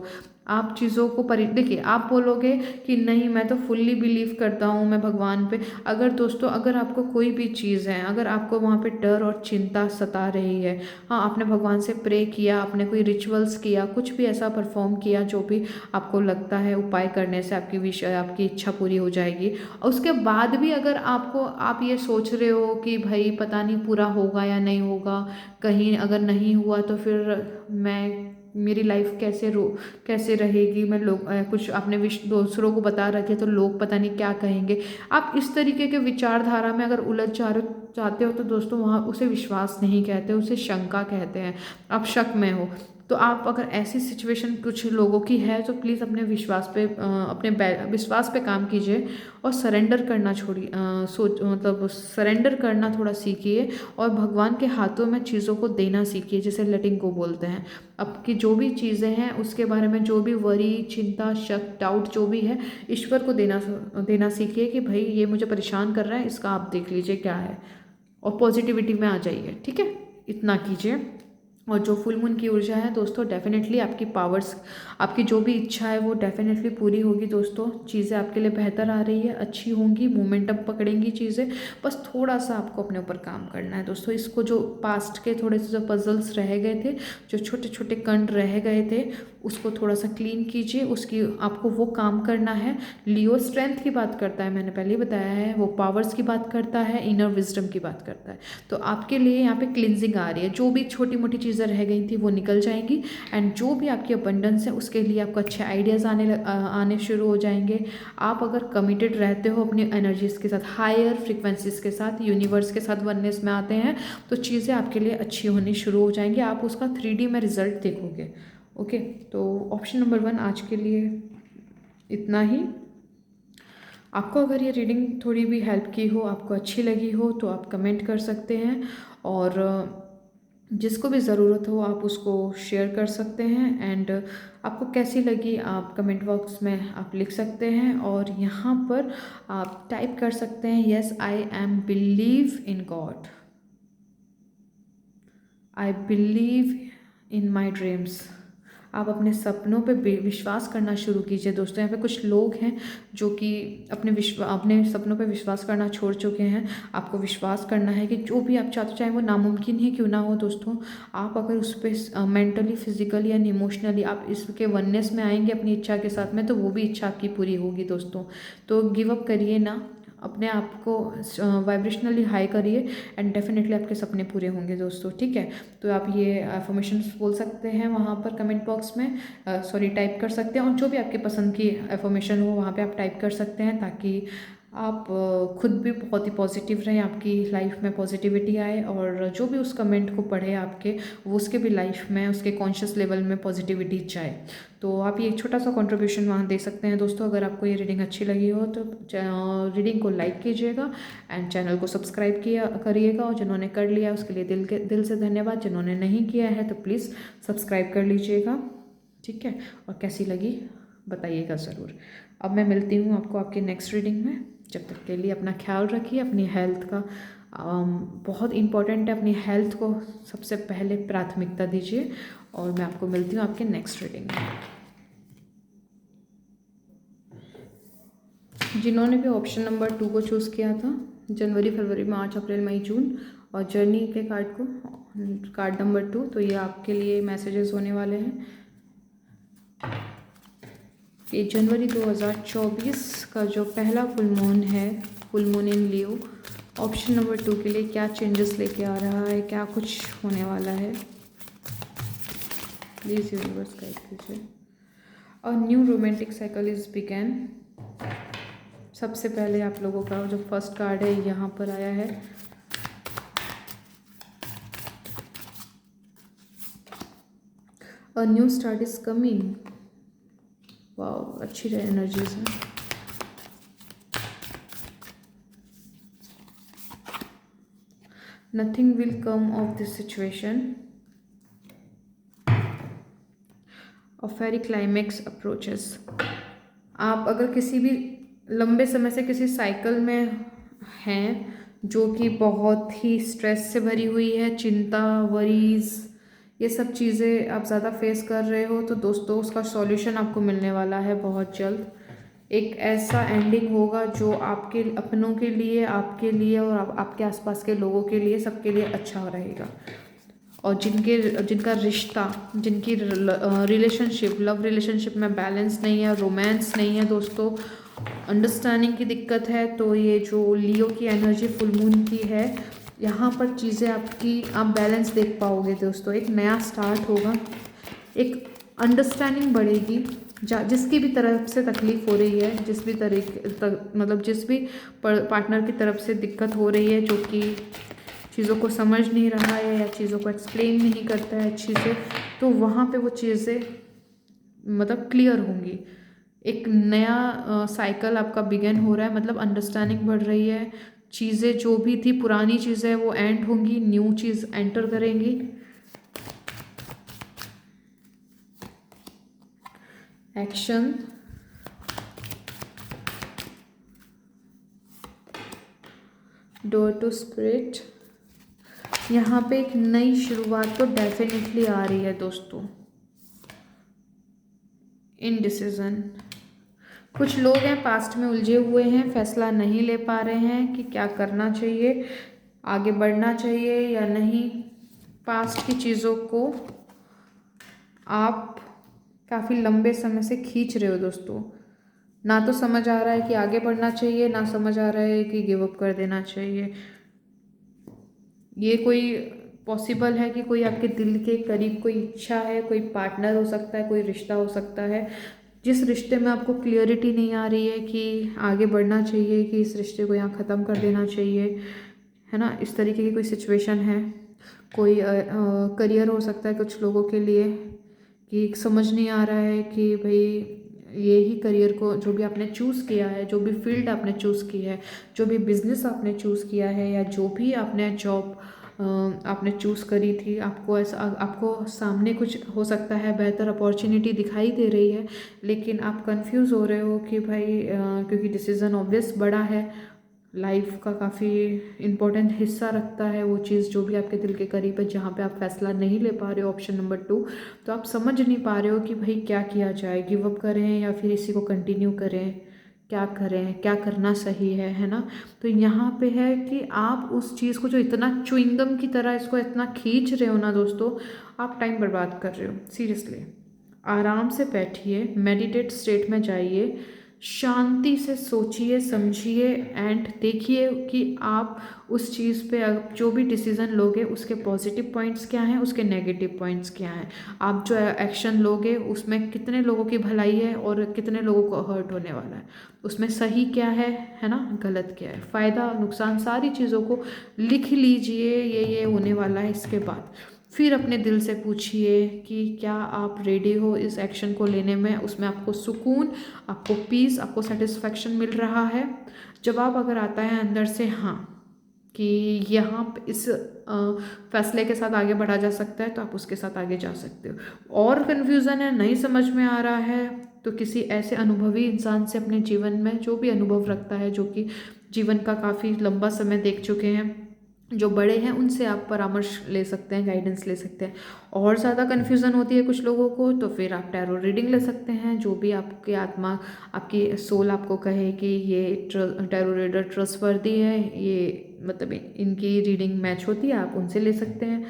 आप चीज़ों को देखिए, आप बोलोगे कि नहीं मैं तो फुल्ली बिलीव करता हूँ मैं भगवान पे। अगर दोस्तों, अगर आपको कोई भी चीज़ है, अगर आपको वहाँ पे डर और चिंता सता रही है, हाँ आपने भगवान से प्रे किया, आपने कोई रिचुअल्स किया, कुछ भी ऐसा परफॉर्म किया जो भी आपको लगता है उपाय करने से आपकी विश, आपकी इच्छा पूरी हो जाएगी, और उसके बाद भी अगर आप ये सोच रहे हो कि भाई पता नहीं पूरा होगा या नहीं होगा, कहीं अगर नहीं हुआ तो फिर मेरी लाइफ कैसे रहेगी, मैं लोग कुछ आपने दूसरों को बता रखे तो लोग पता नहीं क्या कहेंगे, आप इस तरीके के विचारधारा में अगर उलझ चाहते हो तो दोस्तों वहाँ उसे विश्वास नहीं कहते, उसे शंका कहते हैं। आप शक में हो, तो आप अगर ऐसी सिचुएशन कुछ लोगों की है तो प्लीज़ अपने विश्वास पे काम कीजिए, और सरेंडर करना छोड़िए, मतलब सरेंडर करना थोड़ा सीखिए, और भगवान के हाथों में चीज़ों को देना सीखिए, जिसे लेटिंग को बोलते हैं। आपकी जो भी चीज़ें हैं उसके बारे में जो भी वरी, चिंता, शक, डाउट जो भी है, ईश्वर को देना सीखिए कि भाई ये मुझे परेशान कर रहा है, इसका आप देख लीजिए क्या है, और पॉजिटिविटी में आ जाइए। ठीक है, इतना कीजिए। और जो फुल मून की ऊर्जा है दोस्तों, डेफिनेटली आपकी पावर्स, आपकी जो भी इच्छा है वो डेफिनेटली पूरी होगी दोस्तों। चीज़ें आपके लिए बेहतर आ रही है, अच्छी होंगी, मोमेंटम पकड़ेंगी चीज़ें। बस थोड़ा सा आपको अपने ऊपर काम करना है दोस्तों। इसको जो पास्ट के थोड़े से जो पजल्स रह गए थे, जो छोटे छोटे कण रह गए थे, उसको थोड़ा सा क्लीन कीजिए, उसकी आपको वो काम करना है। लियो स्ट्रेंथ की बात करता है, मैंने पहले ही बताया है, वो पावर्स की बात करता है, इनर विजडम की बात करता है। तो आपके लिए यहाँ पे क्लिनजिंग आ रही है, जो भी छोटी मोटी चीज़ें रह गई थी वो निकल जाएंगी, एंड जो भी आपकी अबंडेंस है उसके लिए आपको अच्छे आइडियाज़ आने शुरू हो जाएंगे। आप अगर कमिटेड रहते हो अपनी एनर्जीज के साथ, हायर फ्रिक्वेंसीज के साथ, यूनिवर्स के साथ वननेस में आते हैं, तो चीज़ें आपके लिए अच्छी होनी शुरू हो जाएंगी, आप उसका 3D में रिजल्ट देखोगे। ओके, तो ऑप्शन नंबर 1 आज के लिए इतना ही। आपको अगर ये रीडिंग थोड़ी भी हेल्प की हो, आपको अच्छी लगी हो, तो आप कमेंट कर सकते हैं, और जिसको भी ज़रूरत हो आप उसको शेयर कर सकते हैं। एंड आपको कैसी लगी आप कमेंट बॉक्स में आप लिख सकते हैं, और यहाँ पर आप टाइप कर सकते हैं yes I am believe in God, I believe in my dreams. आप अपने सपनों पे विश्वास करना शुरू कीजिए दोस्तों। यहाँ पे कुछ लोग हैं जो कि अपने सपनों पे विश्वास करना छोड़ चुके हैं। आपको विश्वास करना है कि जो भी आप चाहते हो, चाहे वो नामुमकिन ही क्यों ना हो दोस्तों, आप अगर उस पर मेंटली, फिजिकली एंड इमोशनली आप इसके वननेस में आएंगे अपनी इच्छा के साथ में, तो वो भी इच्छा आपकी पूरी होगी दोस्तों। तो गिव अप करिए ना, अपने आप को वाइब्रेशनली हाई करिए एंड डेफिनेटली आपके सपने पूरे होंगे दोस्तों। ठीक है, तो आप ये अफर्मेशंस बोल सकते हैं वहाँ पर कमेंट बॉक्स में, सॉरी टाइप कर सकते हैं, और जो भी आपके पसंद की अफर्मेशन हो वहाँ पे आप टाइप कर सकते हैं, ताकि आप खुद भी बहुत ही पॉजिटिव रहें, आपकी लाइफ में पॉजिटिविटी आए, और जो भी उस कमेंट को पढ़े आपके, वो उसके भी लाइफ में, उसके कॉन्शियस लेवल में पॉजिटिविटी जाए। तो आप ये एक छोटा सा कंट्रीब्यूशन वहाँ दे सकते हैं दोस्तों। अगर आपको ये रीडिंग अच्छी लगी हो तो रीडिंग को लाइक कीजिएगा एंड चैनल को सब्सक्राइब करिएगा, और जिन्होंने कर लिया उसके लिए दिल से धन्यवाद। जिन्होंने नहीं किया है तो प्लीज़ सब्सक्राइब कर लीजिएगा। ठीक है, और कैसी लगी बताइएगा ज़रूर। अब मैं मिलती हूँ आपको आपकी नेक्स्ट रीडिंग में। जब तक के लिए अपना ख्याल रखिए, अपनी हेल्थ का बहुत इम्पॉर्टेंट है, अपनी हेल्थ को सबसे पहले प्राथमिकता दीजिए, और मैं आपको मिलती हूँ आपके नेक्स्ट रीडिंग में। जिन्होंने भी ऑप्शन नंबर 2 को चूज़ किया था, जनवरी, फरवरी, मार्च, अप्रैल, मई, जून, और जर्नी के कार्ड नंबर 2, तो ये आपके लिए मैसेजेस होने वाले हैं। ये जनवरी 2024 का जो पहला फुल मून है, full moon in Leo, option number 2 के लिए क्या चेंजेस लेके आ रहा है, क्या कुछ होने वाला है, प्लीज़ यूनिवर्स गाइड कीजिए। A new romantic cycle is began. सबसे पहले आप लोगों का जो फर्स्ट कार्ड है यहाँ पर आया है, a new start is coming. Wow, अच्छी एनर्जीज हैं। Nothing will come of this situation, a fiery climax approaches. आप अगर किसी भी लंबे समय से किसी साइकिल में हैं जो कि बहुत ही स्ट्रेस से भरी हुई है, चिंता, वरीज, ये सब चीज़ें आप ज़्यादा फेस कर रहे हो, तो दोस्तों उसका सॉल्यूशन आपको मिलने वाला है बहुत जल्द। एक ऐसा एंडिंग होगा जो आपके अपनों के लिए, आपके लिए, और आपके आसपास के लोगों के लिए, सबके लिए अच्छा रहेगा। और जिनका रिश्ता, जिनकी रिलेशनशिप, लव रिलेशनशिप में बैलेंस नहीं है, रोमांस नहीं है दोस्तों, अंडरस्टैंडिंग की दिक्कत है, तो ये जो लियो की एनर्जी फुल मून की है, यहाँ पर चीज़ें आपकी, आप बैलेंस देख पाओगे दोस्तों। एक नया स्टार्ट होगा, एक अंडरस्टैंडिंग बढ़ेगी। जिसकी भी तरफ से तकलीफ़ हो रही है, जिस भी मतलब जिस भी पार्टनर की तरफ से दिक्कत हो रही है, जो कि चीज़ों को समझ नहीं रहा है या चीज़ों को एक्सप्लेन नहीं करता है अच्छी से, तो वहाँ पे वो चीज़ें मतलब क्लियर होंगी। एक नया साइकिल आपका बिगन हो रहा है, मतलब अंडरस्टैंडिंग बढ़ रही है। चीज़ें जो भी थी, पुरानी चीज़ें वो एंड होंगी, न्यू चीज़ एंटर करेंगी। Action, door to spirit. यहाँ पे एक नई शुरुआत तो डेफिनेटली आ रही है दोस्तों। इनडिसीजन, कुछ लोग हैं पास्ट में उलझे हुए हैं, फैसला नहीं ले पा रहे हैं कि क्या करना चाहिए, आगे बढ़ना चाहिए या नहीं। पास्ट की चीज़ों को आप काफ़ी लंबे समय से खींच रहे हो दोस्तों। ना तो समझ आ रहा है कि आगे बढ़ना चाहिए, ना समझ आ रहा है कि गिव अप कर देना चाहिए। ये कोई पॉसिबल है कि कोई आपके दिल के करीब कोई इच्छा है, कोई पार्टनर हो सकता है, कोई रिश्ता हो सकता है, जिस रिश्ते में आपको क्लियरिटी नहीं आ रही है कि आगे बढ़ना चाहिए, कि इस रिश्ते को यहाँ ख़त्म कर देना चाहिए, है ना। इस तरीके की कोई सिचुएशन है। कोई करियर हो सकता है कुछ लोगों के लिए, कि समझ नहीं आ रहा है कि भाई ये ही करियर को, जो भी आपने चूज़ किया है, जो भी फील्ड आपने चूज़ की है, जो भी बिज़नेस आपने चूज़ किया है, या जो भी आपने जॉब आपने चूज़ करी थी, आपको ऐसा आपको सामने कुछ हो सकता है बेहतर अपॉर्चुनिटी दिखाई दे रही है, लेकिन आप कंफ्यूज हो रहे हो कि भाई क्योंकि डिसीज़न ऑब्वियस बड़ा है, लाइफ का काफ़ी इम्पोर्टेंट हिस्सा रखता है वो चीज़ जो भी आपके दिल के करीब है, जहाँ पे आप फैसला नहीं ले पा रहे हो, ऑप्शन नंबर 2, तो आप समझ नहीं पा रहे हो कि भाई क्या किया जाए, गिव अप करें या फिर इसी को कंटिन्यू करें, क्या करें, क्या करना सही है ना। तो यहाँ पे है कि आप उस चीज़ को जो इतना च्युइंगम की तरह इसको इतना खींच रहे हो ना दोस्तों, आप टाइम बर्बाद कर रहे हो। सीरियसली आराम से बैठिए, मेडिटेट स्टेट में जाइए, शांति से सोचिए समझिए एंड देखिए कि आप उस चीज़ पे जो भी डिसीज़न लोगे उसके पॉजिटिव पॉइंट्स क्या हैं, उसके नेगेटिव पॉइंट्स क्या हैं, आप जो एक्शन लोगे उसमें कितने लोगों की भलाई है और कितने लोगों को हर्ट होने वाला है, उसमें सही क्या है ना, गलत क्या है, फ़ायदा नुकसान, सारी चीज़ों को लिख लीजिए, ये होने वाला है। इसके बाद फिर अपने दिल से पूछिए कि क्या आप रेडी हो इस एक्शन को लेने में, उसमें आपको सुकून, आपको पीस, आपको सेटिस्फेक्शन मिल रहा है। जवाब अगर आता है अंदर से हाँ कि यहाँ इस फैसले के साथ आगे बढ़ा जा सकता है, तो आप उसके साथ आगे जा सकते हो। और कन्फ्यूज़न है, नहीं समझ में आ रहा है, तो किसी ऐसे अनुभवी इंसान से अपने जीवन में जो भी अनुभव रखता है, जो कि जीवन का काफ़ी लंबा समय देख चुके हैं, जो बड़े हैं, उनसे आप परामर्श ले सकते हैं, गाइडेंस ले सकते हैं। और ज़्यादा कन्फ्यूज़न होती है कुछ लोगों को, तो फिर आप टैरो रीडिंग ले सकते हैं, जो भी आपकी आत्मा, आपकी सोल आपको कहे कि ये टैरो रीडर ट्रस्टवर्दी है, ये मतलब इनकी रीडिंग मैच होती है, आप उनसे ले सकते हैं।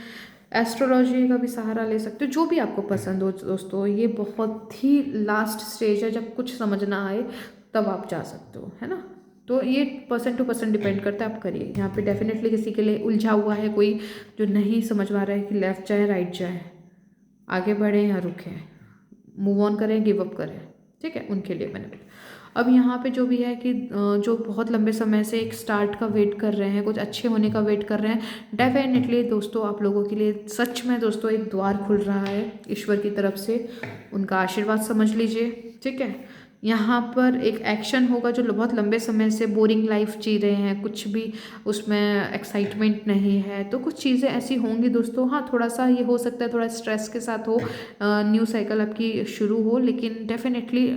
एस्ट्रोलॉजी का भी सहारा ले सकते हो, जो भी आपको पसंद हो दोस्तों। ये बहुत ही लास्ट स्टेज है, जब कुछ समझ ना आए तब आप जा सकते हो, है ना। तो ये पर्सन टू पर्सन डिपेंड करता है, आप करिए। यहाँ पे डेफिनेटली किसी के लिए उलझा हुआ है कोई, जो नहीं समझ पा रहा है कि लेफ़्ट जाए राइट जाए, आगे बढ़े या रुकें, मूव ऑन करें, गिव अप करें, ठीक है, उनके लिए मैंने अब यहाँ पे जो भी है कि जो बहुत लंबे समय से एक स्टार्ट का वेट कर रहे हैं, कुछ अच्छे होने का वेट कर रहे हैं, डेफिनेटली दोस्तों आप लोगों के लिए सच में दोस्तों एक द्वार खुल रहा है ईश्वर की तरफ से, उनका आशीर्वाद समझ लीजिए, ठीक है। यहाँ पर एक एक्शन होगा, जो बहुत लंबे समय से बोरिंग लाइफ जी रहे हैं, कुछ भी उसमें एक्साइटमेंट नहीं है, तो कुछ चीज़ें ऐसी होंगी दोस्तों। हाँ, थोड़ा सा ये हो सकता है, थोड़ा स्ट्रेस के साथ हो, न्यू साइकिल आपकी शुरू हो, लेकिन डेफिनेटली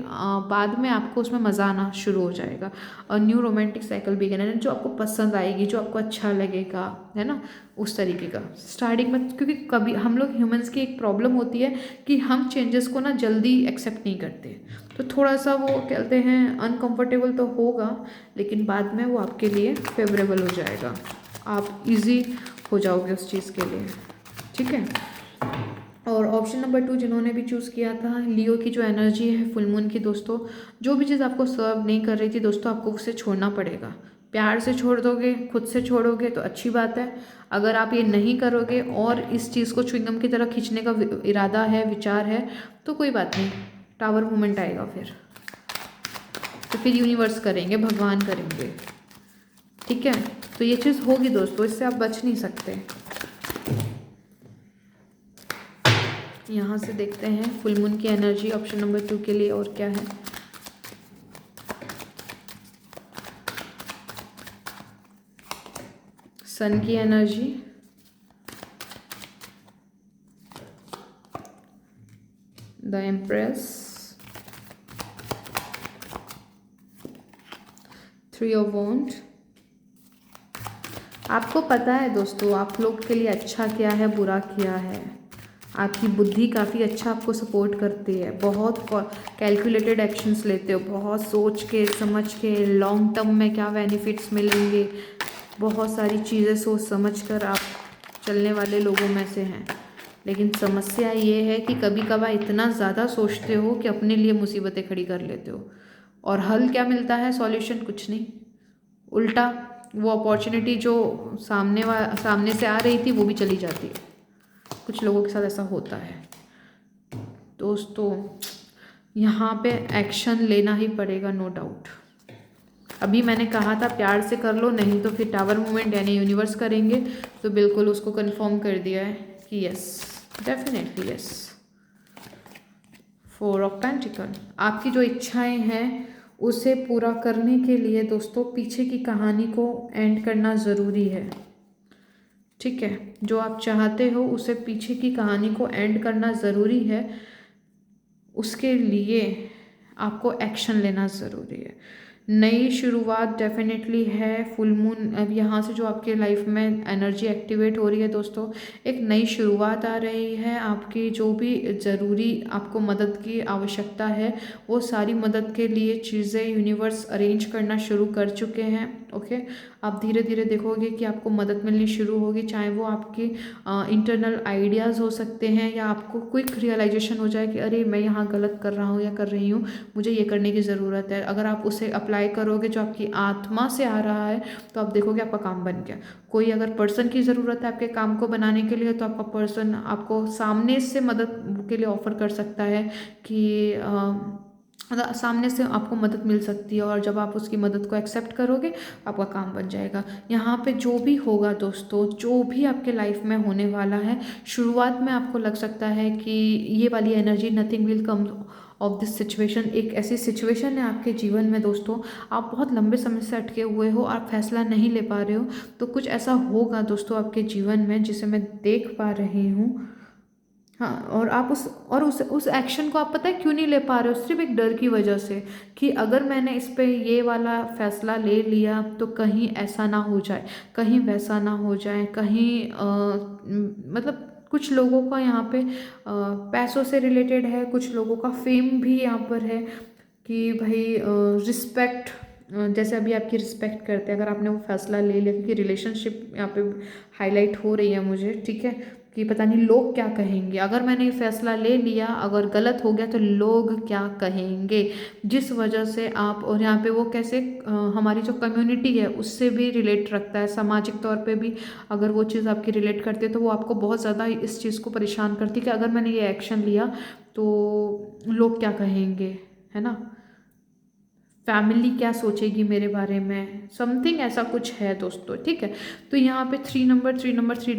बाद में आपको उसमें मज़ा आना शुरू हो जाएगा, और न्यू रोमांटिक साइकिल बिगिन है, जो आपको पसंद आएगी, जो आपको अच्छा लगेगा, है ना, उस तरीके का स्टार्टिंग में। क्योंकि कभी हम लोग ह्यूमंस की एक प्रॉब्लम होती है कि हम चेंजेस को ना जल्दी एक्सेप्ट नहीं करते, तो थोड़ा सा वो कहते हैं अनकंफर्टेबल तो होगा, लेकिन बाद में वो आपके लिए फेवरेबल हो जाएगा, आप इजी हो जाओगे उस चीज़ के लिए, ठीक है। और ऑप्शन नंबर 2 जिन्होंने भी चूज़ किया था, लियो की जो एनर्जी है फुल मून की दोस्तों, जो भी चीज़ आपको सर्व नहीं कर रही थी दोस्तों, आपको उसे छोड़ना पड़ेगा। प्यार से छोड़ दोगे, खुद से छोड़ोगे तो अच्छी बात है। अगर आप ये नहीं करोगे और इस चीज़ को च्युइंगम की तरह खींचने का इरादा है, विचार है, तो कोई बात नहीं, टावर मोमेंट आएगा फिर, तो फिर यूनिवर्स करेंगे, भगवान करेंगे, ठीक है। तो ये चीज़ होगी दोस्तों, इससे आप बच नहीं सकते। यहाँ से देखते हैं फुल मून की एनर्जी ऑप्शन नंबर 2 के लिए और क्या है। सन की एनर्जी, द एम्प्रेस, 3 ऑफ वॉन्ड। आपको पता है दोस्तों आप लोग के लिए अच्छा क्या है, बुरा क्या है, आपकी बुद्धि काफ़ी अच्छा आपको सपोर्ट करती है, बहुत कैलकुलेटेड एक्शंस लेते हो, बहुत सोच के समझ के लॉन्ग टर्म में क्या बेनिफिट्स मिलेंगे, बहुत सारी चीज़ें सोच समझ कर आप चलने वाले लोगों में से हैं। लेकिन समस्या ये है कि कभी कभार इतना ज़्यादा सोचते हो कि अपने लिए मुसीबतें खड़ी कर लेते हो, और हल क्या मिलता है, सॉल्यूशन कुछ नहीं, उल्टा वो अपॉर्चुनिटी जो सामने से आ रही थी वो भी चली जाती है। कुछ लोगों के साथ ऐसा होता है दोस्तों, यहाँ पे एक्शन लेना ही पड़ेगा, नो डाउट। अभी मैंने कहा था प्यार से कर लो, नहीं तो फिर टावर मूवमेंट यानी यूनिवर्स करेंगे, तो बिल्कुल उसको कंफर्म कर दिया है कि yes, definitely yes. 4 of pentacle, आपकी जो इच्छाएं हैं उसे पूरा करने के लिए दोस्तों पीछे की कहानी को एंड करना ज़रूरी है। ठीक है, जो आप चाहते हो उसे पीछे की कहानी को एंड करना ज़रूरी है। उसके लिए आपको एक्शन लेना ज़रूरी है। नई शुरुआत डेफिनेटली है। फुल मून अब यहाँ से जो आपके लाइफ में एनर्जी एक्टिवेट हो रही है दोस्तों, एक नई शुरुआत आ रही है। आपकी जो भी ज़रूरी आपको मदद की आवश्यकता है, वो सारी मदद के लिए चीज़ें यूनिवर्स अरेंज करना शुरू कर चुके हैं। ओके, आप धीरे धीरे देखोगे कि आपको मदद मिलनी शुरू होगी, चाहे वो आपकी इंटरनल आइडियाज़ हो सकते हैं, या आपको क्विक रियलाइजेशन हो जाए कि अरे मैं यहाँ गलत कर रहा हूँ या कर रही हूँ, मुझे ये करने की ज़रूरत है। अगर आप उसे अप्लाई करोगे जो आपकी आत्मा से आ रहा है, तो आप देखोगे आपका काम बन गया। कोई अगर पर्सन की ज़रूरत है आपके काम को बनाने के लिए, तो आपका पर्सन आपको सामने से मदद के लिए ऑफ़र कर सकता है कि सामने से आपको मदद मिल सकती है, और जब आप उसकी मदद को एक्सेप्ट करोगे आपका काम बन जाएगा। यहाँ पे जो भी होगा दोस्तों, जो भी आपके लाइफ में होने वाला है, शुरुआत में आपको लग सकता है कि ये वाली energy nothing will come of this situation, एक ऐसी सिचुएशन है आपके जीवन में दोस्तों, आप बहुत लंबे समय से अटके हुए हो, आप फैसला नहीं ले पा रहे हो, तो कुछ ऐसा होगा दोस्तों आपके जीवन में जिसे मैं देख पा रही हूँ। हाँ, और आप उस एक्शन को आप पता है क्यों नहीं ले पा रहे हो? सिर्फ एक डर की वजह से, कि अगर मैंने इस पे ये वाला फैसला ले लिया तो कहीं ऐसा ना हो जाए, कहीं वैसा ना हो जाए, कहीं मतलब कुछ लोगों का यहाँ पे पैसों से रिलेटेड है, कुछ लोगों का फेम भी यहाँ पर है कि भाई रिस्पेक्ट, जैसे अभी आपकी रिस्पेक्ट करते हैं अगर आपने वो फैसला ले लिया, क्योंकि रिलेशनशिप यहाँ पे हाईलाइट हो रही है मुझे, ठीक है, कि पता नहीं लोग क्या कहेंगे अगर मैंने ये फैसला ले लिया, अगर गलत हो गया तो लोग क्या कहेंगे, जिस वजह से आप, और यहाँ पे वो कैसे हमारी जो कम्युनिटी है उससे भी रिलेट रखता है, सामाजिक तौर पे भी अगर वो चीज़ आपकी रिलेट करती है, तो वो आपको बहुत ज़्यादा इस चीज़ को परेशान करती है कि अगर मैंने ये एक्शन लिया तो लोग क्या कहेंगे, है ना, फैमिली क्या सोचेगी मेरे बारे में, समथिंग ऐसा कुछ है दोस्तों, ठीक है। तो यहाँ पे 3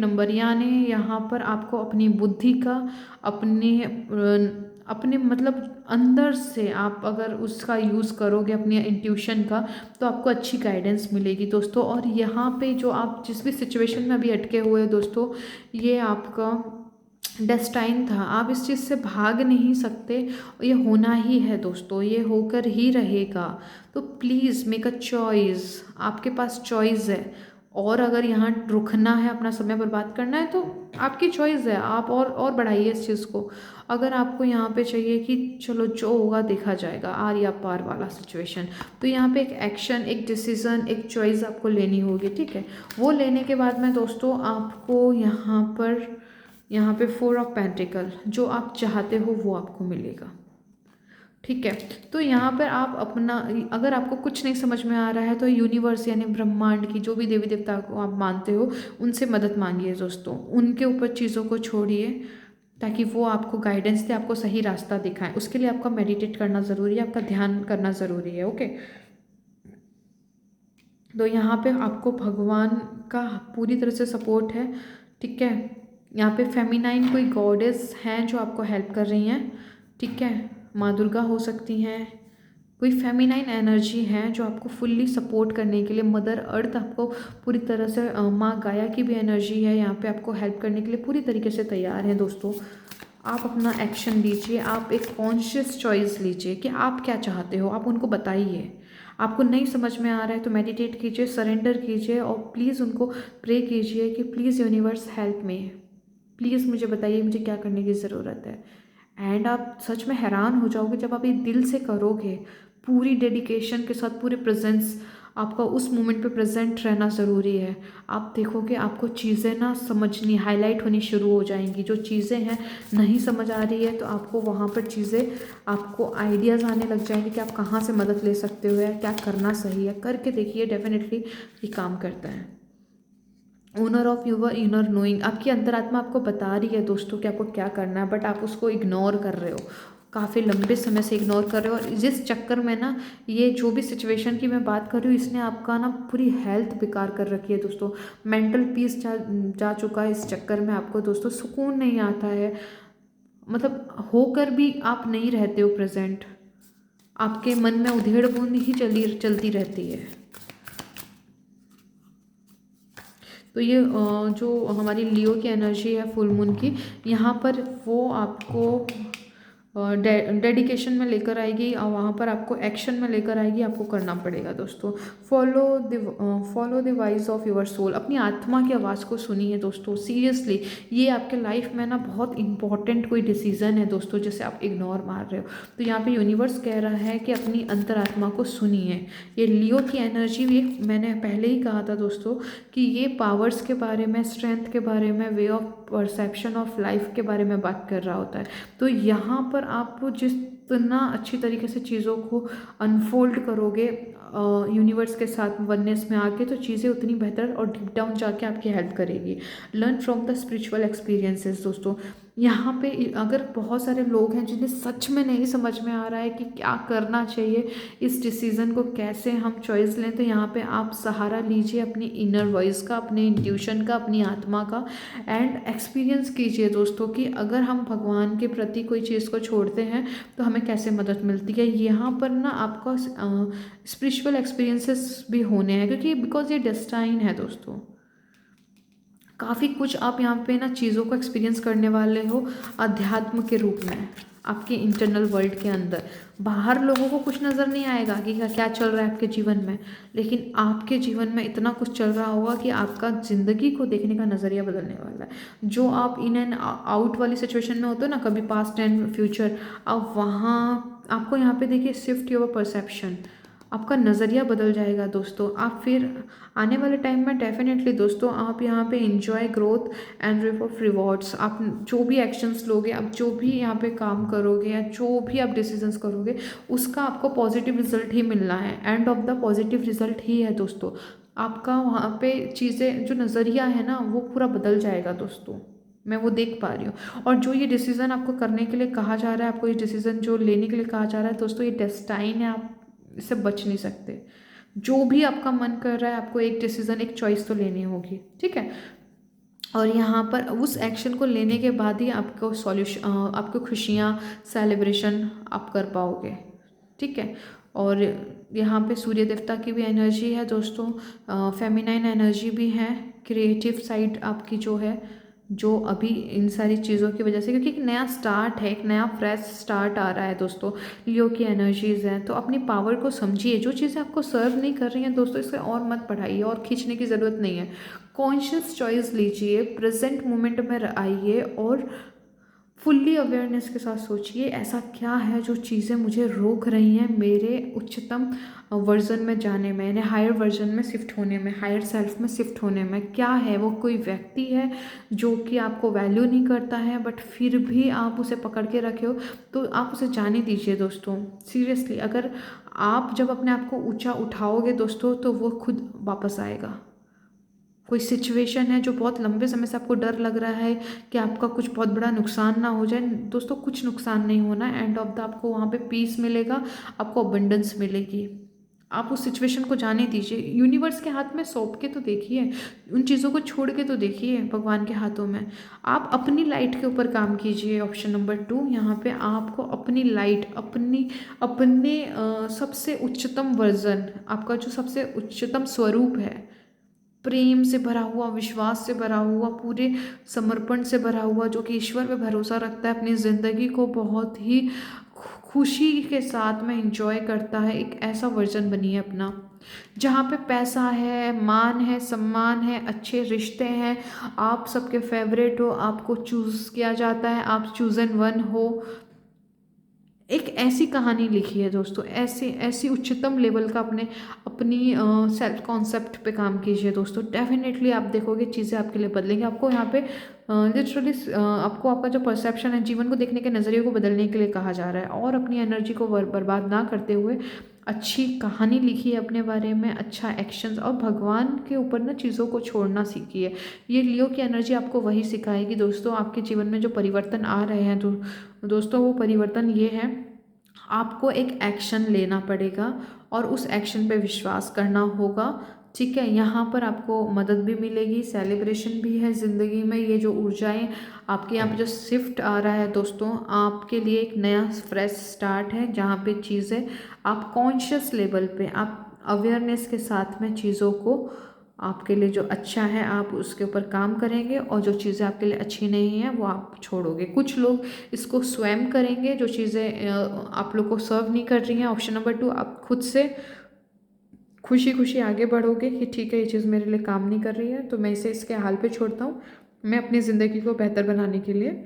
नंबर यानी यहाँ पर आपको अपनी बुद्धि का, अपने मतलब अंदर से आप अगर उसका यूज़ करोगे, अपनी इंट्यूशन का, तो आपको अच्छी गाइडेंस मिलेगी दोस्तों। और यहाँ पे जो आप जिस भी सिचुएशन में अभी अटके हुए हैं दोस्तों, ये आपका डेस्टाइन था, आप इस चीज़ से भाग नहीं सकते, ये होना ही है दोस्तों, ये होकर ही रहेगा। तो प्लीज़ मेक अ चॉइस, आपके पास चॉइस है। और अगर यहाँ रुकना है, अपना समय बर्बाद करना है, तो आपकी चॉइस है, आप और बढ़ाइए इस चीज़ को। अगर आपको यहाँ पे चाहिए कि चलो जो होगा देखा जाएगा, आर या पार वाला सिचुएशन, तो यहाँ पे एक एक्शन, एक डिसीज़न, एक चॉइस आपको लेनी होगी, ठीक है। वो लेने के बाद में दोस्तों आपको यहाँ पे 4 ऑफ पेंटिकल, जो आप चाहते हो वो आपको मिलेगा, ठीक है। तो यहाँ पर आप अपना, अगर आपको कुछ नहीं समझ में आ रहा है, तो यूनिवर्स यानी ब्रह्मांड की जो भी देवी देवता को आप मानते हो, उनसे मदद मांगिए दोस्तों, उनके ऊपर चीज़ों को छोड़िए, ताकि वो आपको गाइडेंस दे, आपको सही रास्ता दिखाएं। उसके लिए आपका मेडिटेट करना ज़रूरी है, आपका ध्यान करना ज़रूरी है, ओके। तो यहाँ पे आपको भगवान का पूरी तरह से सपोर्ट है, ठीक है। यहाँ पे फेमिनाइन कोई गॉडेस हैं जो आपको हेल्प कर रही हैं, ठीक है, माँ दुर्गा हो सकती हैं, कोई फेमिनाइन एनर्जी है जो आपको फुल्ली सपोर्ट करने के लिए, मदर अर्थ आपको पूरी तरह से, माँ गाया की भी एनर्जी है यहाँ पे आपको हेल्प करने के लिए पूरी तरीके से तैयार हैं दोस्तों। आप अपना एक्शन लीजिए, आप एक कॉन्शियस चॉइस लीजिए कि आप क्या चाहते हो, आप उनको बताइए। आपको नहीं समझ में आ रहा है तो मेडिटेट कीजिए, सरेंडर कीजिए, और प्लीज़ उनको प्रे कीजिए कि please universe help me, please मुझे बताइए मुझे क्या करने की ज़रूरत है। एंड आप सच में हैरान हो जाओगे जब आप ये दिल से करोगे, पूरी डेडिकेशन के साथ, पूरे प्रेजेंस, आपका उस मोमेंट पे प्रेजेंट रहना ज़रूरी है। आप देखोगे आपको चीज़ें ना समझनी, हाईलाइट होनी शुरू हो जाएंगी, जो चीज़ें हैं नहीं समझ आ रही है, तो आपको वहाँ पर चीज़ें, आपको आइडियाज़ आने लग जाएंगे कि आप कहाँ से मदद ले सकते हो या क्या करना सही है। करके देखिए, डेफिनेटली ये काम करता है। Owner of your inner knowing, आपकी अंतरात्मा आपको बता रही है दोस्तों कि आपको क्या करना है, बट आप उसको इग्नोर कर रहे हो, काफ़ी लंबे समय से इग्नोर कर रहे हो, और जिस चक्कर में ना, ये जो भी सिचुएशन की मैं बात कर रही हूँ, इसने आपका ना पूरी हेल्थ बेकार कर रखी है दोस्तों, मेंटल पीस जा चुका है इस चक्कर में, आपको दोस्तों सुकून नहीं आता है, मतलब होकर भी आप नहीं रहते हो प्रेजेंट, आपके मन में उधेड़ बुन ही चलती रहती है। तो ये जो हमारी लियो की एनर्जी है फुल मून की, यहाँ पर वो आपको डेडिकेशन में लेकर आएगी और वहाँ पर आपको एक्शन में लेकर आएगी, आपको करना पड़ेगा दोस्तों। Follow the voice of your soul, अपनी आत्मा की आवाज़ को सुनिए दोस्तों, सीरियसली। ये आपके लाइफ में ना बहुत इंपॉर्टेंट कोई डिसीज़न है दोस्तों, जिसे आप इग्नोर मार रहे हो। तो यहाँ पे यूनिवर्स कह रहा है कि अपनी अंतरात्मा को सुनिए। ये लियो की एनर्जी भी, मैंने पहले ही कहा था दोस्तों कि ये पावर्स के बारे में, स्ट्रेंथ के बारे में, way of perception of life के बारे में बात कर रहा होता है। तो यहाँ पर आप जितना अच्छी तरीके से चीज़ों को अनफोल्ड करोगे यूनिवर्स के साथ वननेस में आके, तो चीज़ें उतनी बेहतर और डीप डाउन जाके आपकी हेल्प करेगी। Learn from the spiritual experiences दोस्तों। यहाँ पे अगर बहुत सारे लोग हैं जिन्हें सच में नहीं समझ में आ रहा है कि क्या करना चाहिए, इस डिसीज़न को कैसे हम चॉइस लें, तो यहाँ पे आप सहारा लीजिए अपनी इनर वॉइस का, अपने इंट्यूशन का, अपनी आत्मा का, एंड एक्सपीरियंस कीजिए दोस्तों कि अगर हम भगवान के प्रति कोई चीज़ को छोड़ते हैं तो हमें कैसे मदद मिलती है। यहाँ पर ना आपका स्पिरिचुअल एक्सपीरियंसेस भी होने हैं, क्योंकि बिकॉज ये डेस्टाइन है दोस्तों। काफ़ी कुछ आप यहाँ पे ना चीज़ों को एक्सपीरियंस करने वाले हो अध्यात्म के रूप में, आपके इंटरनल वर्ल्ड के अंदर। बाहर लोगों को कुछ नज़र नहीं आएगा कि क्या चल रहा है आपके जीवन में, लेकिन आपके जीवन में इतना कुछ चल रहा होगा कि आपका ज़िंदगी को देखने का नज़रिया बदलने वाला है। जो आप इन एंड आउट वाली सिचुएशन में होते हो ना, कभी पास्ट एंड फ्यूचर, अब वहाँ आपको यहाँ पे देखिए शिफ्ट योर परसेप्शन, आपका नज़रिया बदल जाएगा दोस्तों। आप फिर आने वाले टाइम में डेफिनेटली दोस्तों आप यहाँ पे enjoy growth and rip off rewards. आप जो भी एक्शंस लोगे, आप जो भी यहाँ पे काम करोगे या जो भी आप डिसीजंस करोगे, उसका आपको पॉजिटिव रिजल्ट ही मिलना है। End of the positive result ही है दोस्तों। आपका वहाँ पे चीज़ें, जो नज़रिया है ना, वो पूरा बदल जाएगा दोस्तों, मैं वो देख पा रही हूँ। और जो ये डिसीज़न आपको करने के लिए कहा जा रहा है, आपको ये डिसीज़न जो लेने के लिए कहा जा रहा है दोस्तों, ये डेस्टाइन है, आप इससे बच नहीं सकते। जो भी आपका मन कर रहा है, आपको एक डिसीज़न, एक चॉइस तो लेनी होगी, ठीक है। और यहाँ पर उस एक्शन को लेने के बाद ही आपको सॉल्यूशन, आपको खुशियाँ, सेलिब्रेशन आप कर पाओगे, ठीक है। और यहाँ पे सूर्य देवता की भी एनर्जी है दोस्तों, फेमिनाइन एनर्जी भी है, क्रिएटिव साइड आपकी जो है, जो अभी इन सारी चीज़ों की वजह से, क्योंकि एक नया स्टार्ट है, एक नया फ्रेश स्टार्ट आ रहा है दोस्तों। लियो की एनर्जीज़ हैं, तो अपनी पावर को समझिए। जो चीज़ें आपको सर्व नहीं कर रही हैं दोस्तों, इसे और मत बढ़ाइए और खींचने की ज़रूरत नहीं है। कॉन्शियस चॉइस लीजिए, प्रेजेंट मोमेंट में आइए और फुल्ली अवेयरनेस के साथ सोचिए, ऐसा क्या है जो चीज़ें मुझे रोक रही हैं मेरे उच्चतम वर्जन में जाने में, यानी हायर वर्जन में शिफ्ट होने में, हायर सेल्फ में शिफ्ट होने में। क्या है वो? कोई व्यक्ति है जो कि आपको वैल्यू नहीं करता है, बट फिर भी आप उसे पकड़ के रखे हो, तो आप उसे जाने दीजिए दोस्तों। सीरियसली, अगर आप जब अपने आप को ऊंचा उठाओगे दोस्तों, तो वो खुद वापस आएगा। कोई सिचुएशन है जो बहुत लंबे समय से आपको डर लग रहा है कि आपका कुछ बहुत बड़ा नुकसान ना हो जाए, दोस्तों कुछ नुकसान नहीं होना है। एंड ऑफ द आपको वहाँ पे पीस मिलेगा, आपको अबंडेंस मिलेगी। आप उस सिचुएशन को जाने दीजिए, यूनिवर्स के हाथ में सौंप के तो देखिए, उन चीज़ों को छोड़ के तो देखिए भगवान के हाथों में। आप अपनी लाइट के ऊपर काम कीजिए। ऑप्शन नंबर 2, यहाँ पे आपको अपनी लाइट, अपने सबसे उच्चतम वर्जन, आपका जो सबसे उच्चतम स्वरूप है, प्रेम से भरा हुआ, विश्वास से भरा हुआ, पूरे समर्पण से भरा हुआ, जो कि ईश्वर पे भरोसा रखता है, अपनी ज़िंदगी को बहुत ही खुशी के साथ में एंजॉय करता है, एक ऐसा वर्जन बनिए अपना, जहाँ पे पैसा है, मान है, सम्मान है, अच्छे रिश्ते हैं, आप सबके फेवरेट हो, आपको चूज़ किया जाता है, आप चूज़न वन हो। एक ऐसी कहानी लिखी है दोस्तों, ऐसी उच्चतम लेवल का अपनी सेल्फ कॉन्सेप्ट पे काम कीजिए दोस्तों। डेफिनेटली आप देखोगे चीज़ें आपके लिए बदलेंगी। आपको यहाँ पे लिटरली आपको आपका जो परसेप्शन है, जीवन को देखने के नज़रिए को बदलने के लिए कहा जा रहा है। और अपनी एनर्जी को बर्बाद ना करते हुए अच्छी कहानी लिखिए अपने बारे में, अच्छा एक्शंस, और भगवान के ऊपर ना चीज़ों को छोड़ना सीखिए। ये लियो की एनर्जी आपको वही सिखाएगी दोस्तों। आपके जीवन में जो परिवर्तन आ रहे हैं तो दोस्तों, वो परिवर्तन ये है, आपको एक एक्शन लेना पड़ेगा और उस एक्शन पे विश्वास करना होगा, ठीक है। यहाँ पर आपको मदद भी मिलेगी, सेलिब्रेशन भी है ज़िंदगी में। ये जो ऊर्जाएं आपके यहाँ पे जो शिफ्ट आ रहा है दोस्तों, आपके लिए एक नया फ्रेश स्टार्ट है, जहाँ पे चीज़ें आप कॉन्शियस लेवल पे, आप अवेयरनेस के साथ में चीज़ों को आपके लिए जो अच्छा है आप उसके ऊपर काम करेंगे, और जो चीज़ें आपके लिए अच्छी नहीं हैं वो आप छोड़ोगे। कुछ लोग इसको स्वयं करेंगे, जो चीज़ें आप लोग को सर्व नहीं कर रही हैं। ऑप्शन नंबर 2, आप खुद से खुशी खुशी आगे बढ़ोगे कि ठीक है ये चीज़ मेरे लिए काम नहीं कर रही है, तो मैं इसे इसके हाल पे छोड़ता हूँ, मैं अपनी ज़िंदगी को बेहतर बनाने के लिए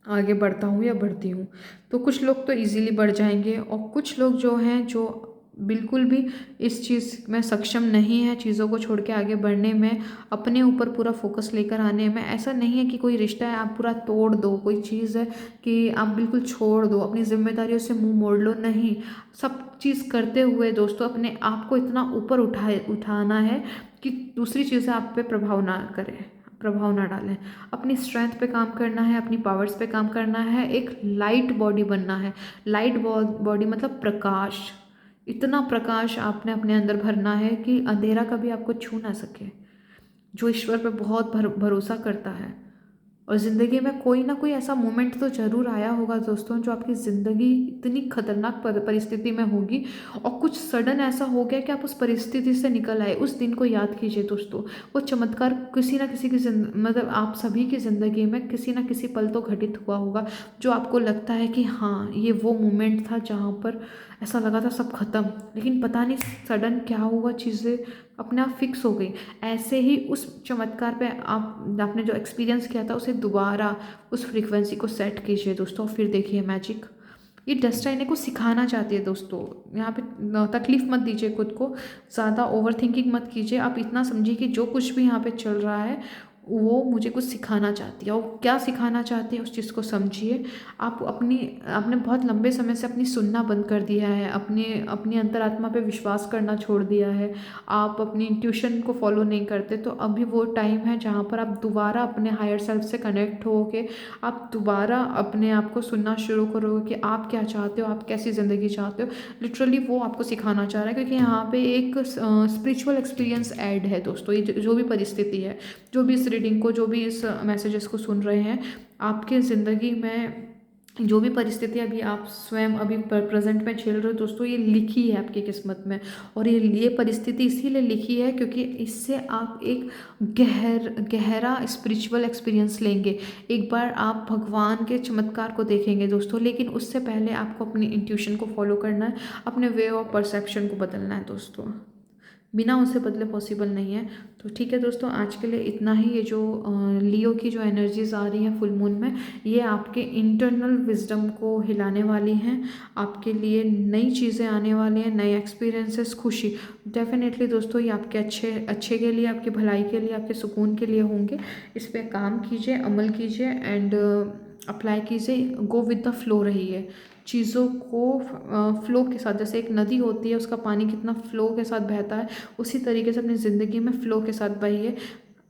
आगे बढ़ता हूँ या बढ़ती हूँ। तो कुछ लोग तो इजीली बढ़ जाएंगे, और कुछ लोग जो हैं जो बिल्कुल भी इस चीज़ में सक्षम नहीं है, चीज़ों को छोड़ के आगे बढ़ने में, अपने ऊपर पूरा फोकस लेकर आने में। ऐसा नहीं है कि कोई रिश्ता है आप पूरा तोड़ दो, कोई चीज़ है कि आप बिल्कुल छोड़ दो, अपनी जिम्मेदारियों से मुंह मोड़ लो, नहीं। सब चीज़ करते हुए दोस्तों अपने आप को इतना ऊपर उठाना है कि दूसरी चीज़ें आप पे प्रभाव ना डालें। अपनी स्ट्रेंथ पे काम करना है, अपनी पावर्स पे काम करना है, एक लाइट बॉडी बनना है। लाइट बॉडी मतलब प्रकाश, इतना प्रकाश आपने अपने अंदर भरना है कि अंधेरा कभी आपको छू ना सके। जो ईश्वर पे बहुत भरोसा करता है, और ज़िंदगी में कोई ना कोई ऐसा मोमेंट तो ज़रूर आया होगा दोस्तों, जो आपकी ज़िंदगी इतनी खतरनाक परिस्थिति में होगी, और कुछ सडन ऐसा हो गया कि आप उस परिस्थिति से निकल आए। उस दिन को याद कीजिए दोस्तों। वो चमत्कार किसी ना किसी की मतलब आप सभी की ज़िंदगी में किसी ना किसी पल तो घटित हुआ होगा, जो आपको लगता है कि हाँ ये वो मोमेंट था जहाँ पर ऐसा लगा था सब खत्म, लेकिन पता नहीं सडन क्या हुआ, चीज़ें अपने आप फिक्स हो गई। ऐसे ही उस चमत्कार पे आपने जो एक्सपीरियंस किया था उसे दोबारा उस फ्रीक्वेंसी को सेट कीजिए दोस्तों, फिर देखिए मैजिक। ये डेस्टिनी को सिखाना चाहती है दोस्तों। यहाँ पे तकलीफ मत दीजिए खुद को, ज़्यादा ओवर थिंकिंग मत कीजिए। आप इतना समझिए कि जो कुछ भी यहाँ पे चल रहा है वो मुझे कुछ सिखाना चाहती है, और क्या सिखाना चाहती है उस चीज़ को समझिए। आपने बहुत लंबे समय से अपनी सुनना बंद कर दिया है, अपनी अंतरात्मा पे विश्वास करना छोड़ दिया है, आप अपनी इंट्यूशन को फॉलो नहीं करते। तो अभी वो टाइम है जहाँ पर आप दोबारा अपने हायर सेल्फ से कनेक्ट हो के आप दोबारा अपने आप को सुनना शुरू करोगे कि आप क्या चाहते हो, आप कैसी ज़िंदगी चाहते हो। लिटरली वो आपको सिखाना चाह रहा है, क्योंकि यहाँ पे एक स्पिरिचुअल एक्सपीरियंस ऐड है दोस्तों। ये जो भी परिस्थिति है, जो भी इस रीडिंग को, जो भी इस मैसेजेस को सुन रहे हैं, आपके ज़िंदगी में जो भी परिस्थिति अभी आप स्वयं अभी प्रेजेंट में झेल रहे हो दोस्तों, ये लिखी है आपकी किस्मत में। और ये परिस्थिति इसीलिए लिखी है क्योंकि इससे आप एक गहरा स्पिरिचुअल एक्सपीरियंस लेंगे। एक बार आप भगवान के चमत्कार को देखेंगे दोस्तों, लेकिन उससे पहले आपको अपनी इंट्यूशन को फॉलो करना है, अपने वे ऑफ परसेप्शन को बदलना है दोस्तों। बिना उसे बदले पॉसिबल नहीं है। तो ठीक है दोस्तों, आज के लिए इतना ही। ये जो लियो की जो एनर्जीज आ रही हैं फुल मून में, ये आपके इंटरनल विजडम को हिलाने वाली हैं। आपके लिए नई चीज़ें आने वाली हैं, नए एक्सपीरियंसेस, खुशी। डेफिनेटली दोस्तों ये आपके अच्छे के लिए, आपकी भलाई के लिए, आपके सुकून के लिए होंगे। इस पर काम कीजिए, अमल कीजिए एंड अप्लाई कीजिए। गो विद द फ्लो रहिए, चीज़ों को फ्लो के साथ, जैसे एक नदी होती है उसका पानी कितना फ्लो के साथ बहता है, उसी तरीके से अपनी ज़िंदगी में फ्लो के साथ बहिए।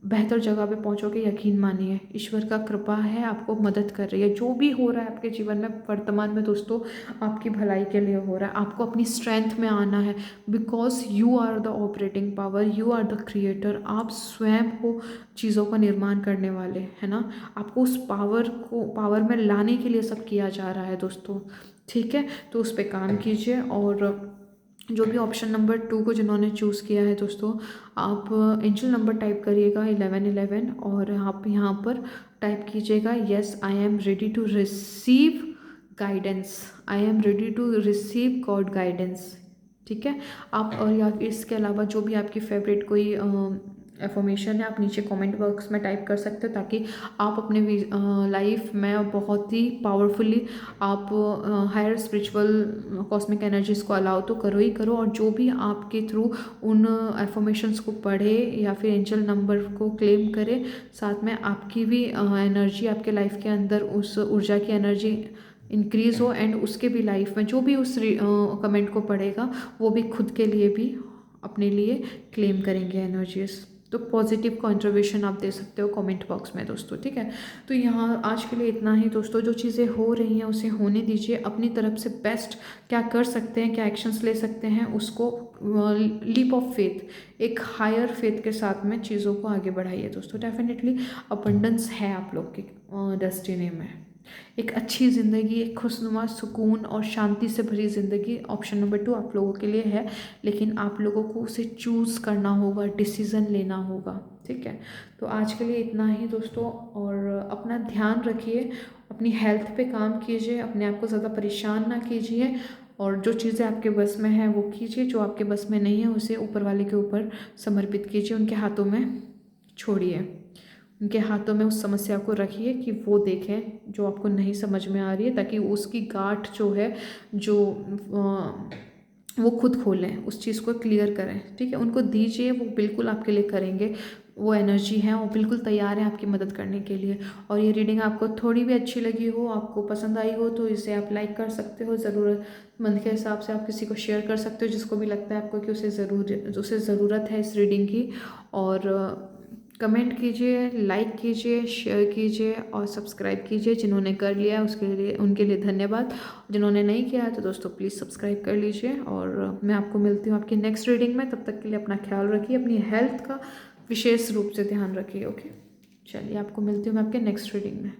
बेहतर जगह पे पहुंचोगे, यकीन मानिए। ईश्वर का कृपा है, आपको मदद कर रही है। जो भी हो रहा है आपके जीवन में वर्तमान में दोस्तों, आपकी भलाई के लिए हो रहा है। आपको अपनी स्ट्रेंथ में आना है, because you are the operating power, you are the creator. आप स्वयं हो चीज़ों का निर्माण करने वाले, है ना। आपको उस पावर में लाने के लिए सब किया जा रहा है दोस्तों, ठीक है। तो उस पर काम कीजिए। और जो भी ऑप्शन नंबर 2 को जिन्होंने चूज़ किया है दोस्तों, आप एंजल नंबर टाइप करिएगा 1111, और आप यहाँ पर टाइप कीजिएगा yes I am ready to receive guidance, I am ready to receive God guidance, ठीक है। आप और या इसके अलावा जो भी आपकी फेवरेट कोई एफर्मेशन है, आप नीचे कमेंट बॉक्स में टाइप कर सकते हो, ताकि आप अपने लाइफ में बहुत ही पावरफुली आप हायर स्पिरिचुअल कॉस्मिक एनर्जीज को अलाउ तो करो ही करो, और जो भी आपके थ्रू उन एफर्मेशंस को पढ़े या फिर एंजल नंबर को क्लेम करे, साथ में आपकी भी एनर्जी, आपके लाइफ के अंदर उस ऊर्जा की एनर्जी इंक्रीज़ हो, एंड उसके भी लाइफ में जो भी उस कमेंट को पढ़ेगा वो भी खुद के लिए भी अपने लिए क्लेम करेंगे एनर्जीज। तो पॉजिटिव कंट्रीब्यूशन आप दे सकते हो कमेंट बॉक्स में दोस्तों, ठीक है। तो यहाँ आज के लिए इतना ही दोस्तों। जो चीज़ें हो रही हैं उसे होने दीजिए, अपनी तरफ से बेस्ट क्या कर सकते हैं, क्या एक्शंस ले सकते हैं, उसको लीप ऑफ फेथ, एक हायर फेथ के साथ में चीज़ों को आगे बढ़ाइए दोस्तों। डेफिनेटली अबंडेंस है आप लोग के डेस्टिनी में। एक अच्छी ज़िंदगी, एक खुशनुमा, सुकून और शांति से भरी ज़िंदगी ऑप्शन नंबर 2 आप लोगों के लिए है, लेकिन आप लोगों को उसे चूज़ करना होगा, डिसीज़न लेना होगा। ठीक है, तो आज के लिए इतना ही दोस्तों, और अपना ध्यान रखिए, अपनी हेल्थ पे काम कीजिए, अपने आप को ज़्यादा परेशान ना कीजिए, और जो चीज़ें आपके बस में हैं वो कीजिए, जो आपके बस में नहीं है उसे ऊपर वाले के ऊपर समर्पित कीजिए, उनके हाथों में छोड़िए, उनके हाथों में उस समस्या को रखिए कि वो देखें जो आपको नहीं समझ में आ रही है, ताकि उसकी गांठ जो है, जो वो खुद खोलें, उस चीज़ को क्लियर करें। ठीक है, उनको दीजिए, वो बिल्कुल आपके लिए करेंगे, वो एनर्जी है, वो बिल्कुल तैयार है आपकी मदद करने के लिए। और ये रीडिंग आपको थोड़ी भी अच्छी लगी हो, आपको पसंद आई हो, तो इसे आप लाइक कर सकते हो, ज़रूरतमंद के हिसाब से आप किसी को शेयर कर सकते हो जिसको भी लगता है आपको कि उसे ज़रूरत है इस रीडिंग की। और कमेंट कीजिए, लाइक कीजिए, शेयर कीजिए और सब्सक्राइब कीजिए। जिन्होंने कर लिया है उसके लिए, उनके लिए धन्यवाद। जिन्होंने नहीं किया है तो दोस्तों प्लीज़ सब्सक्राइब कर लीजिए, और मैं आपको मिलती हूँ आपकी नेक्स्ट रीडिंग में। तब तक के लिए अपना ख्याल रखिए, अपनी हेल्थ का विशेष रूप से ध्यान रखिए। ओके, चलिए आपको मिलती हूँ मैं आपके नेक्स्ट रीडिंग में।